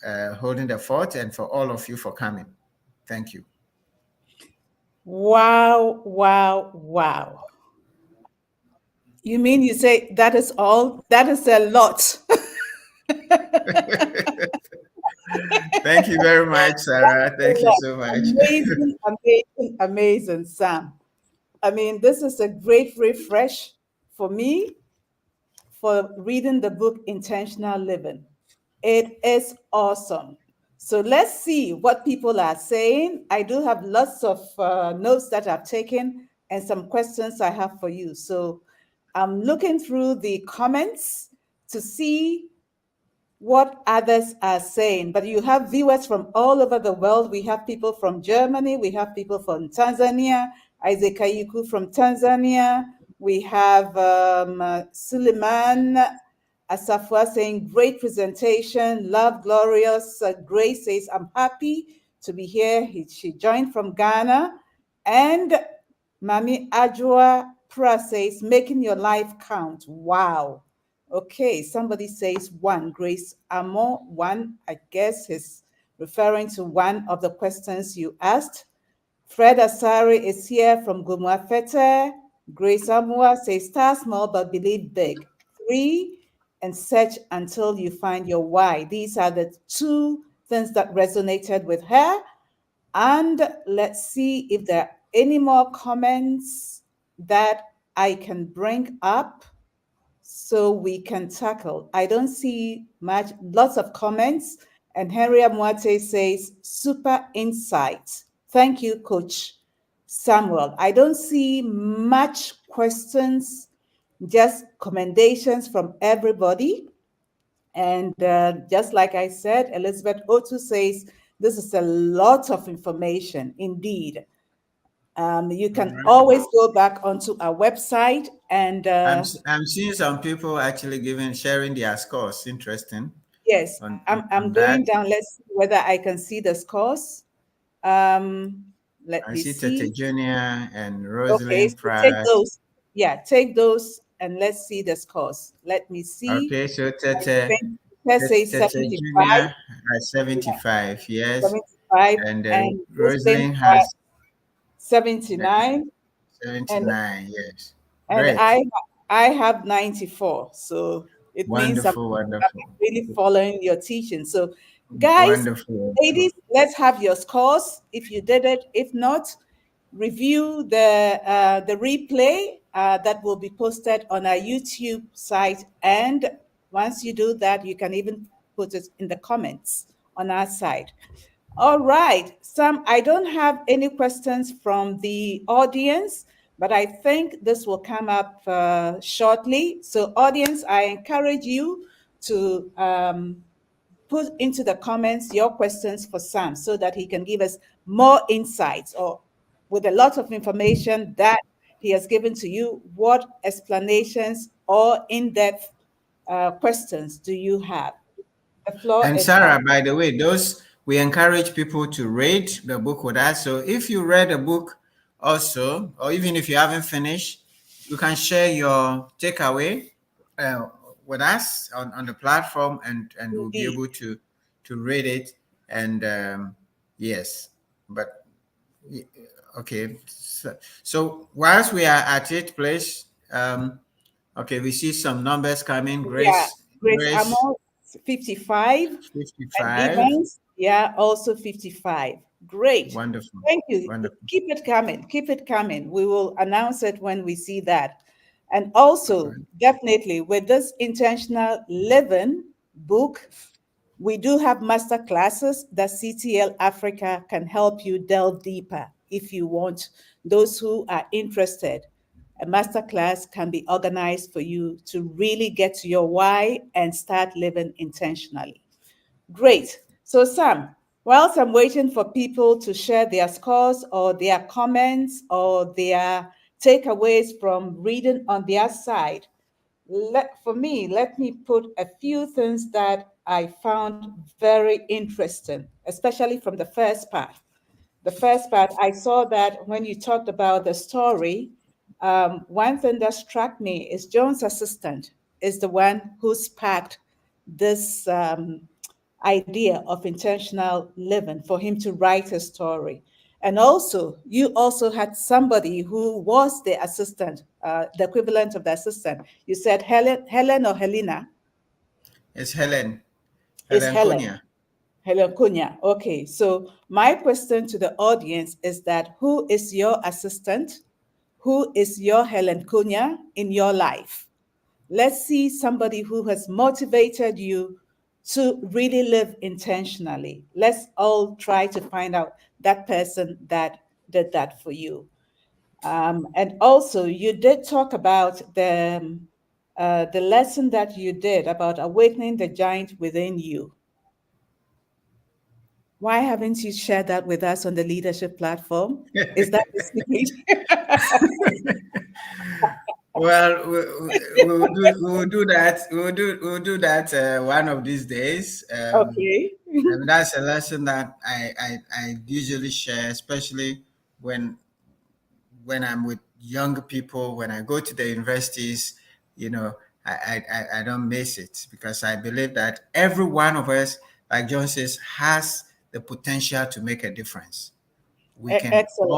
holding the fort and for all of you for coming. Thank you. Wow, wow, wow. You mean you say that is all? That is a lot. Thank you very much, Sarah. Thank you so much. Amazing, amazing, amazing, Sam. I mean, this is a great refresh for me for reading the book Intentional Living. It is awesome. So let's see what people are saying. I do have lots of notes that I've taken and some questions I have for you. So I'm looking through the comments to see what others are saying. But you have viewers from all over the world. We have people from Germany. We have people from Tanzania. Isaac Ayuku from Tanzania. We have Suleiman Asafwa saying, great presentation, love, glorious. Grace says, I'm happy to be here. She joined from Ghana. And Mami Ajwa Pra says, making your life count. Wow. Okay, somebody says 1. Grace Amo, 1. I guess he's referring to one of the questions you asked. Fred Asari is here from Gumuafete. Grace Amua says, start small but believe big. 3, and search until you find your why. These are the 2 things that resonated with her. And let's see if there are any more comments that I can bring up so we can tackle. I don't see lots of comments. And Henry Amwate says, super insight. Thank you, Coach Samuel. I don't see much questions, just commendations from everybody. And just like I said, Elizabeth Otu says, this is a lot of information indeed. You can always go back onto our website and I'm seeing some people actually sharing their scores. Interesting. Yes, I'm going down. Let's see whether I can see the scores. Let me see. see. Tete Junior and Rosalind Okay, so take those. Yeah, take those and let's see the scores. Let me see. Okay, so Tete says 75. 75, yes. 75, and Rosalind has 79. 79, yes. And Great. I have 94. So it means I'm really following your teaching. So guys, ladies, let's have your scores if you did it. If not, review the replay that will be posted on our YouTube site. And once you do that, you can even put it in the comments on our side. All right, Sam, I don't have any questions from the audience, but I think this will come up shortly. So, audience, I encourage you to put into the comments your questions for Sam so that he can give us more insights, or with a lot of information that he has given to you, what explanations or in-depth questions do you have? The floor And is up. Sarah, by the way, those we encourage people to read the book with us. So if you read a book also, or even if you haven't finished, you can share your takeaway uh, with us on the platform, and we'll be Indeed. able to read it. And yes, but okay. So whilst we are at it, please. Okay, we see some numbers coming. Yeah, Grace, Grace Grace, Amo, 55, and 55. Evans, yeah, also 55. Great. Wonderful. Thank you. Wonderful. Keep it coming. Keep it coming. We will announce it when we see that. And All also, right. definitely, with this intentional living book, we do have master classes that CTL Africa can help you delve deeper if you want. Those who are interested, a master class can be organized for you to really get to your why and start living intentionally. Great. So, Sam, whilst I'm waiting for people to share their scores or their comments or their takeaways from reading on their side, let me put a few things that I found very interesting, especially from the first part. The first part, I saw that when you talked about the story, one thing that struck me is John's assistant is the one who sparked this idea of intentional living for him to write a story. And also, you also had somebody who was the assistant, the equivalent of the assistant. You said Helen or Helena It's Helen. is Helen Helen. Cunha. Helen Cunha. Okay, so my question to the audience is that who is your assistant? Who is your Helen Cunha in your life? Let's see somebody who has motivated you to really live intentionally. Let's all try to find out that person that did that for you. And also, you did talk about the lesson that you did about awakening the giant within you. Why haven't you shared that with us on the leadership platform? Is that the secret? Well, we will do that. We will do that one of these days. Okay. And that's a lesson that I usually share, especially when when I'm with younger people, when I go to the universities, you know, I don't miss it, because I believe that every one of us, like John says, has the potential to make a difference. We can Excellent.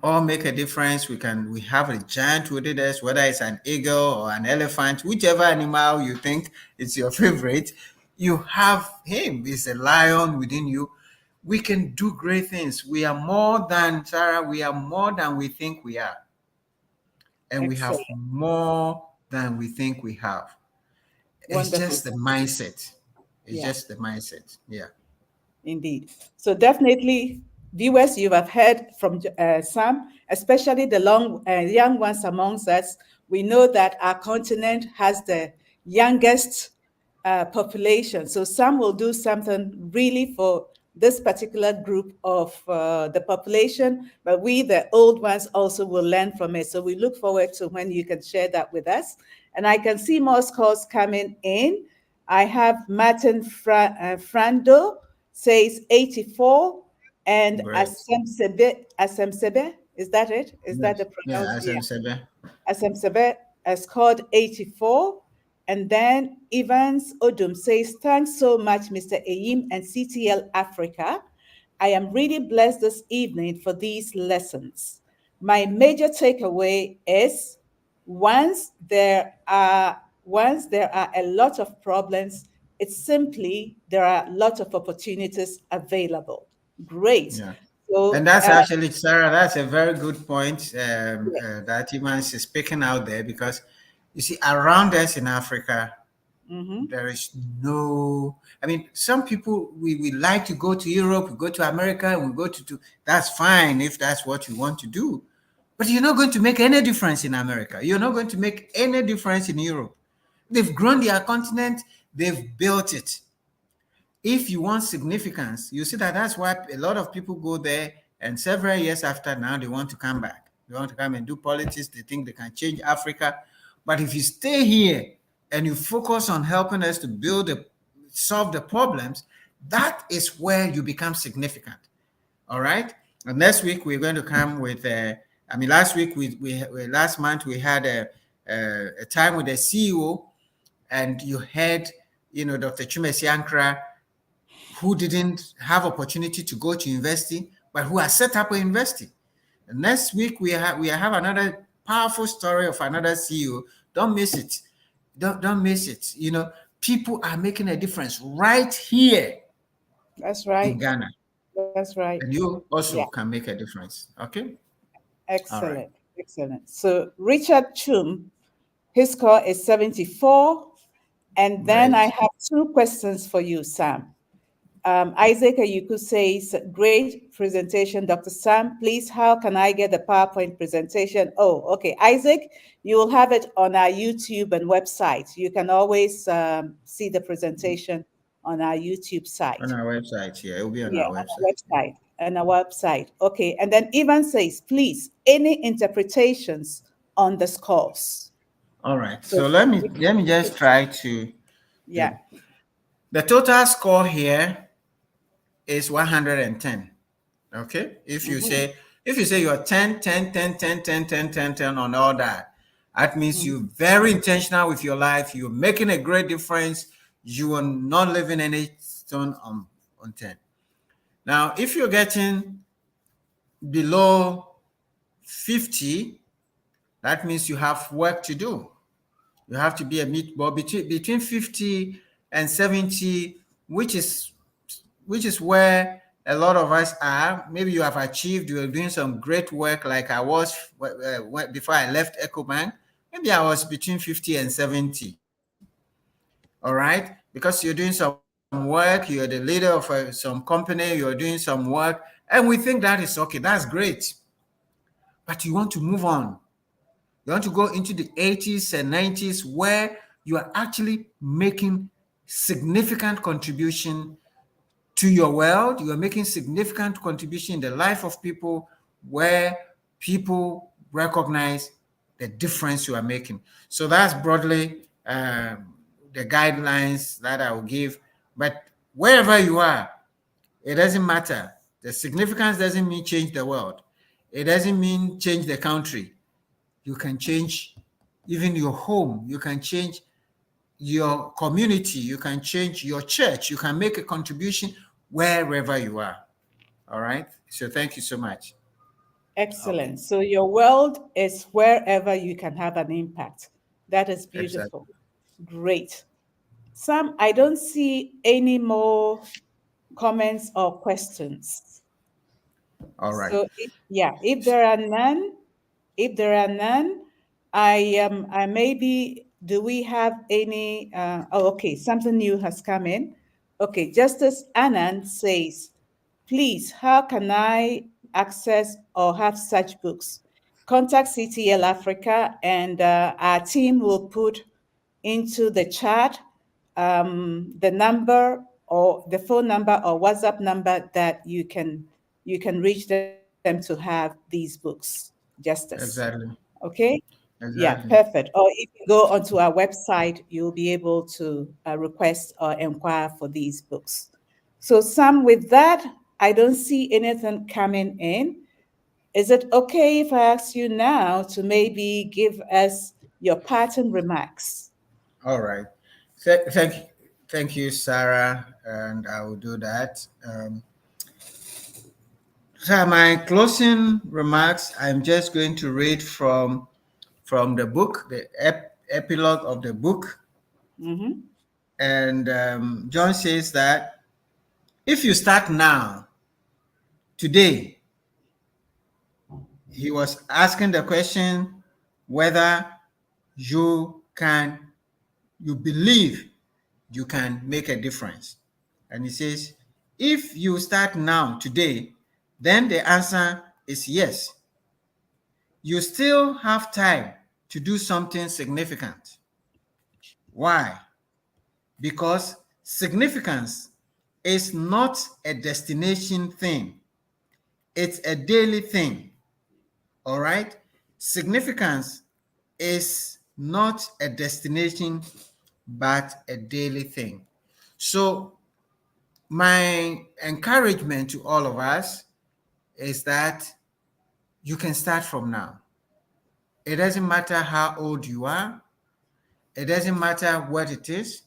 all make a difference. We have a giant within us, whether it's an eagle or an elephant, whichever animal you think is your favorite. You have him. It's a lion within you. We can do great things. We are more than Sarah. We are more than we think we are, and we have Excellent. more than we think we have. It's Wonderful. just the mindset. It's Yeah. just the mindset. Yeah. Indeed. So definitely, viewers, you have heard from Sam, especially the young ones amongst us. We know that our continent has the youngest population. So Sam will do something really for this particular group of the population, but we, the old ones, also will learn from it. So we look forward to when you can share that with us. And I can see more scores coming in. I have Martin Frando says 84, and Great. Asem Sebe, is that it? Is that Yes. the Yeah. pronounce? As Yeah. I said. Asem Sebe scored 84. And then Evans Odum says, thanks so much, Mr. Ayim and CTL Africa. I am really blessed this evening for these lessons. My major takeaway is once there are a lot of problems, it's simply there are a lot of opportunities available. Great. Yeah. So And that's actually, Sarah, that's a very good point yeah. that Evans is speaking out there, because you see, around us in Africa, There is no, I mean, some people, we like to go to Europe, we go to America, we go to, that's fine if that's what you want to do. But you're not going to make any difference in America. You're not going to make any difference in Europe. They've grown their continent, they've built it. If you want significance, you see that's why a lot of people go there, and several years after now, they want to come back. They want to come and do politics. They think they can change Africa. But if you stay here and you focus on helping us to solve the problems, that is where you become significant. All right. And next week we're going to come with. Last week last month we had a time with the CEO, and you had, Dr. Chumesi Ankara, who didn't have opportunity to go to university, but who has set up a university. And next week we have another powerful story of another CEO. Don't miss it. Don't miss it. People are making a difference right here. That's right. In Ghana. That's right. And you also can make a difference. Okay. Excellent. Right. Excellent. So Richard Chum, his score is 74. And then I have two questions for you, Sam. Isaac Ayuku says, great presentation, Dr. Sam. Please, how can I get the PowerPoint presentation? Oh, okay. Isaac, you will have it on our YouTube and website. You can always see the presentation on our YouTube site. On our website, yeah. It will be on our website. On our website. Okay. And then Ivan says, please, any interpretations on the scores? All right. So let me just try to. Yeah. The total score here is 110. Okay. If you say you're 10, 10, 10, 10, 10, 10, 10, 10 on all that, that means you're very intentional with your life. You're making a great difference. You are not leaving any stone unturned. Now, if you're getting below 50, that means you have work to do. You have to be a meatball between 50 and 70, which is where a lot of us are. Maybe you have achieved, you are doing some great work like I was before I left EcoBank. Maybe I was between 50 and 70. All right? Because you're doing some work, you're the leader of some company, you're doing some work, and we think that is okay, that's great. But you want to move on. You want to go into the 80s and 90s where you are actually making significant contribution to your world. You are making significant contribution in the life of people where people recognize the difference you are making. So that's broadly the guidelines that I will give. But wherever you are, it doesn't matter. The significance doesn't mean change the world. It doesn't mean change the country. You can change even your home. You can change your community. You can change your church. You can make a contribution wherever you are. All right. So thank you so much. Excellent. Okay. So your world is wherever you can have an impact. That is beautiful. Exactly. Great. Sam, I don't see any more comments or questions. All right. So if there are none, I maybe, do we have any, okay, something new has come in. Okay, Justice Anand says, please, how can I access or have such books? Contact CTL Africa, and our team will put into the chat the number or the phone number or WhatsApp number that you can reach them to have these books. Justice. Exactly. Okay. Exactly. Yeah, perfect. Or if you go onto our website, you'll be able to request or inquire for these books. So Sam, with that, I don't see anything coming in. Is it okay if I ask you now to maybe give us your parting remarks? All right. Thank you, Sarah, and I will do that. So my closing remarks, I'm just going to read from the book, the epilogue of the book. Mm-hmm. And John says that if you start now, today, he was asking the question whether you believe you can make a difference. And he says, if you start now, today, then the answer is yes. You still have time to do something significant. Why? Because significance is not a destination thing, it's a daily thing. All right? Significance is not a destination, but a daily thing. So, my encouragement to all of us is that you can start from now. It doesn't matter how old you are, it doesn't matter what it is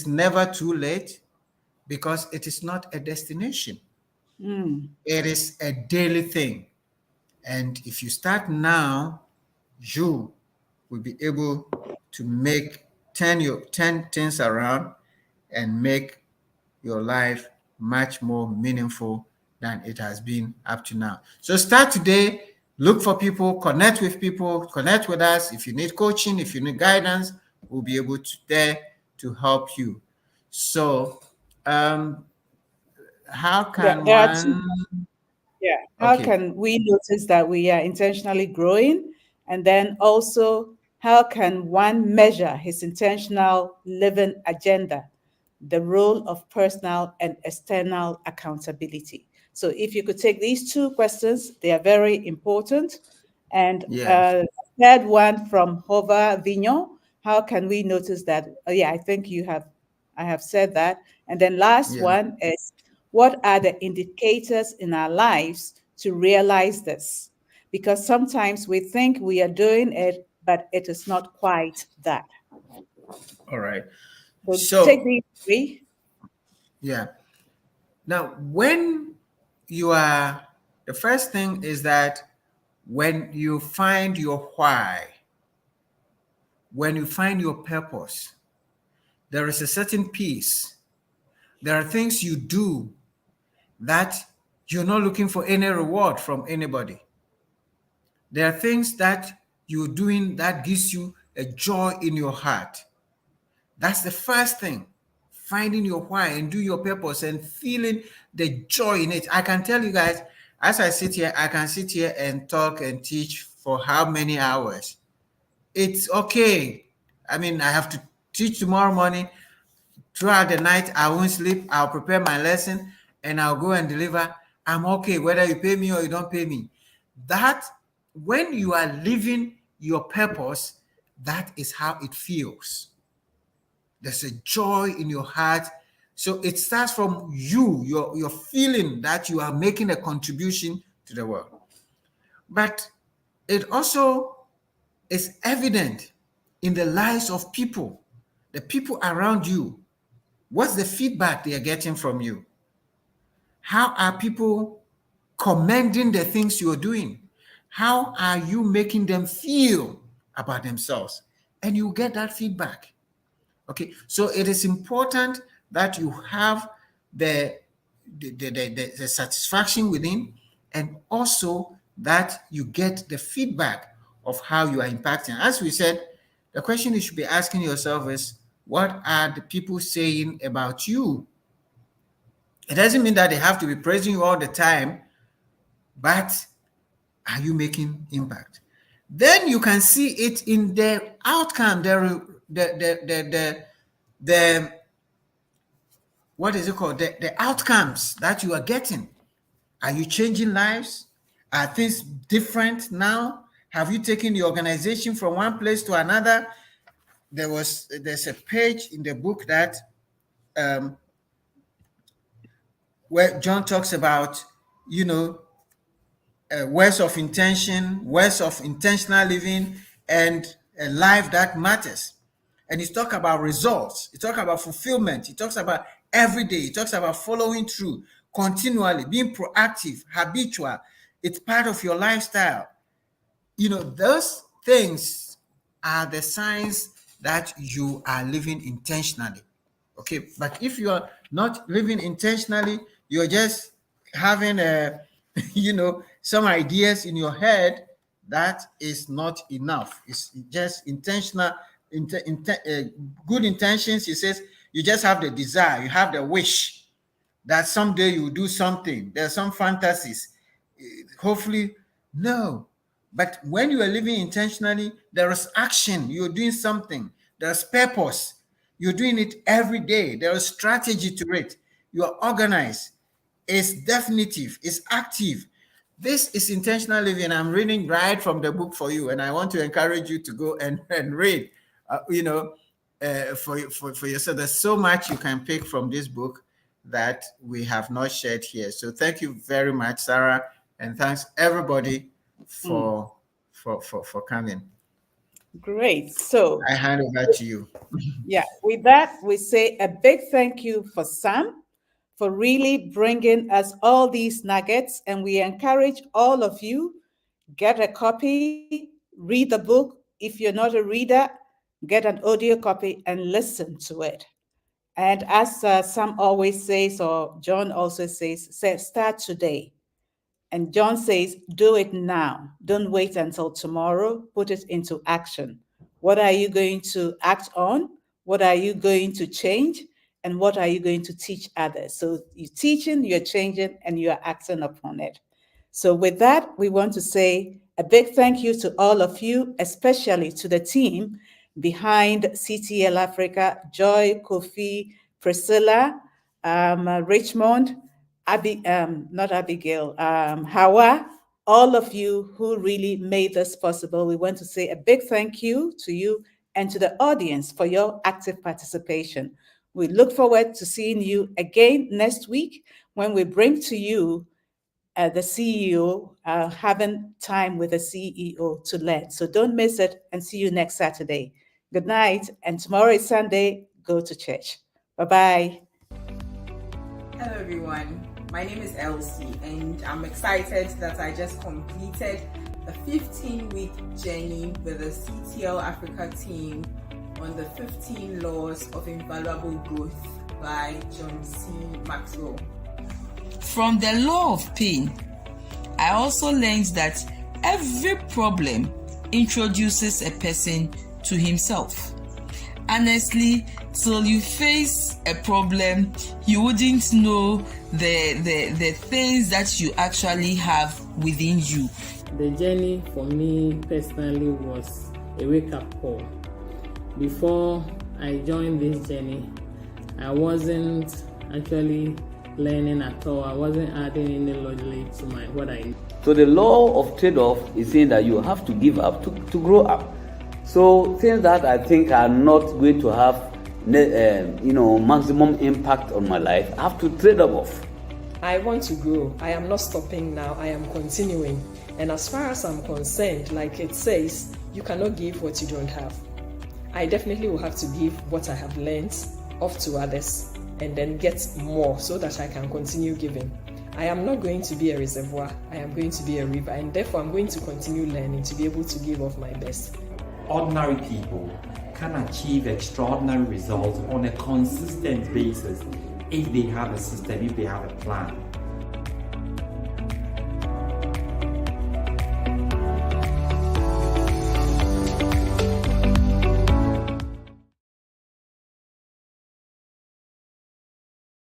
never too late because it is not a destination. It is a daily thing. And if you start now, you will be able to make 10 things around and make your life much more meaningful than it has been up to now. So start today, look for people, connect with us. If you need coaching, if you need guidance, we'll be able to there to help you. So how can There are two. one Yeah. How okay, can we notice that we are intentionally growing? And then also, how can one measure his intentional living agenda? The role of personal and external accountability. So, if you could take these two questions, they are very important. And yeah, third one from Hova Vignon, how can we notice that? Yeah, I think I have said that. And then last yeah. one is, what are the indicators in our lives to realize this? Because sometimes we think we are doing it, but it is not quite that. All right. So take So these three. yeah. Now when you are the first thing is that when you find your why, when you find your purpose, there is a certain peace. There are things you do that you're not looking for any reward from anybody. There are things that you're doing that gives you a joy in your heart. That's the first thing. Finding your why and do your purpose and feeling the joy in it. I can tell you guys, as I sit here, I can sit here and talk and teach for how many hours. It's okay. I mean, I have to teach tomorrow morning. Throughout the night, I won't sleep. I'll prepare my lesson and I'll go and deliver. I'm okay, whether you pay me or you don't pay me. That, when you are living your purpose, that is how it feels. There's a joy in your heart. So it starts from you, your feeling that you are making a contribution to the world. But it also is evident in the lives of people, the people around you. What's the feedback they are getting from you? How are people commending the things you're doing? How are you making them feel about themselves? And you get that feedback. Okay, so it is important that you have the satisfaction within, and also that you get the feedback of how you are impacting. As we said, the question you should be asking yourself is, what are the people saying about you? It doesn't mean that they have to be praising you all the time, but are you making impact? Then you can see it in the outcome, the what is it called? The outcomes that you are getting. Are you changing lives? Are things different now? Have you taken the organization from one place to another? There's a page in the book that where John talks about, you know, words of intention, words of intentional living, and a life that matters. And he's talking about results. He talks about fulfillment. He talks about every day. He talks about following through continually, being proactive, habitual. It's part of your lifestyle. You know, those things are the signs that you are living intentionally. Okay, but if you are not living intentionally, you're just having a some ideas in your head, that is not enough. It's just intentional, good intentions. He says You just have the desire, you have the wish that someday you do something. There are some fantasies. Hopefully, no. But when you are living intentionally, there is action. You're doing something. There's purpose. You're doing it every day. There is strategy to it. You are organized. It's definitive. It's active. This is intentional living. I'm reading right from the book for you, and I want to encourage you to go and read. For yourself. There's so much you can pick from this book that we have not shared here. So thank you very much, Sarah, and thanks everybody for coming. Great. So I hand over to you. yeah, with that, we say a big thank you for Sam for really bringing us all these nuggets, and we encourage all of you, get a copy, read the book. If you're not a reader, get an audio copy and listen to it. And as Sam always says, or John also says, start today. And John says, do it now. Don't wait until tomorrow. Put it into action. What are you going to act on? What are you going to change? And what are you going to teach others? So you're teaching, you're changing, and you're acting upon it. So with that, we want to say a big thank you to all of you, especially to the team behind CTL Africa, Joy, Kofi, Priscilla, Richmond, not Abigail, Hawa, all of you who really made this possible. We want to say a big thank you to you and to the audience for your active participation. We look forward to seeing you again next week when we bring to you the CEO, having time with the CEO to learn. So don't miss it, and see you next Saturday. Good night, and tomorrow is Sunday. Go to church. Bye-bye. Hello everyone, my name is Elsie and I'm excited that I just completed a 15-week journey with the CTL Africa team on the 15 Laws of Invaluable Growth by John C. Maxwell. From the law of pain, I also learned that every problem introduces a person to himself. Honestly, till you face a problem, you wouldn't know the things that you actually have within you. The journey for me personally was a wake-up call. Before I joined this journey, I wasn't actually learning at all. I wasn't adding any logic to what I knew. So the law of trade-off is saying that you have to give up to grow up. So things that I think are not going to have maximum impact on my life, I have to trade them off. I want to grow. I am not stopping now. I am continuing. And as far as I'm concerned, like it says, you cannot give what you don't have. I definitely will have to give what I have learned off to others and then get more so that I can continue giving. I am not going to be a reservoir. I am going to be a river, and therefore I'm going to continue learning to be able to give of my best. Ordinary people can achieve extraordinary results on a consistent basis if they have a system, if they have a plan.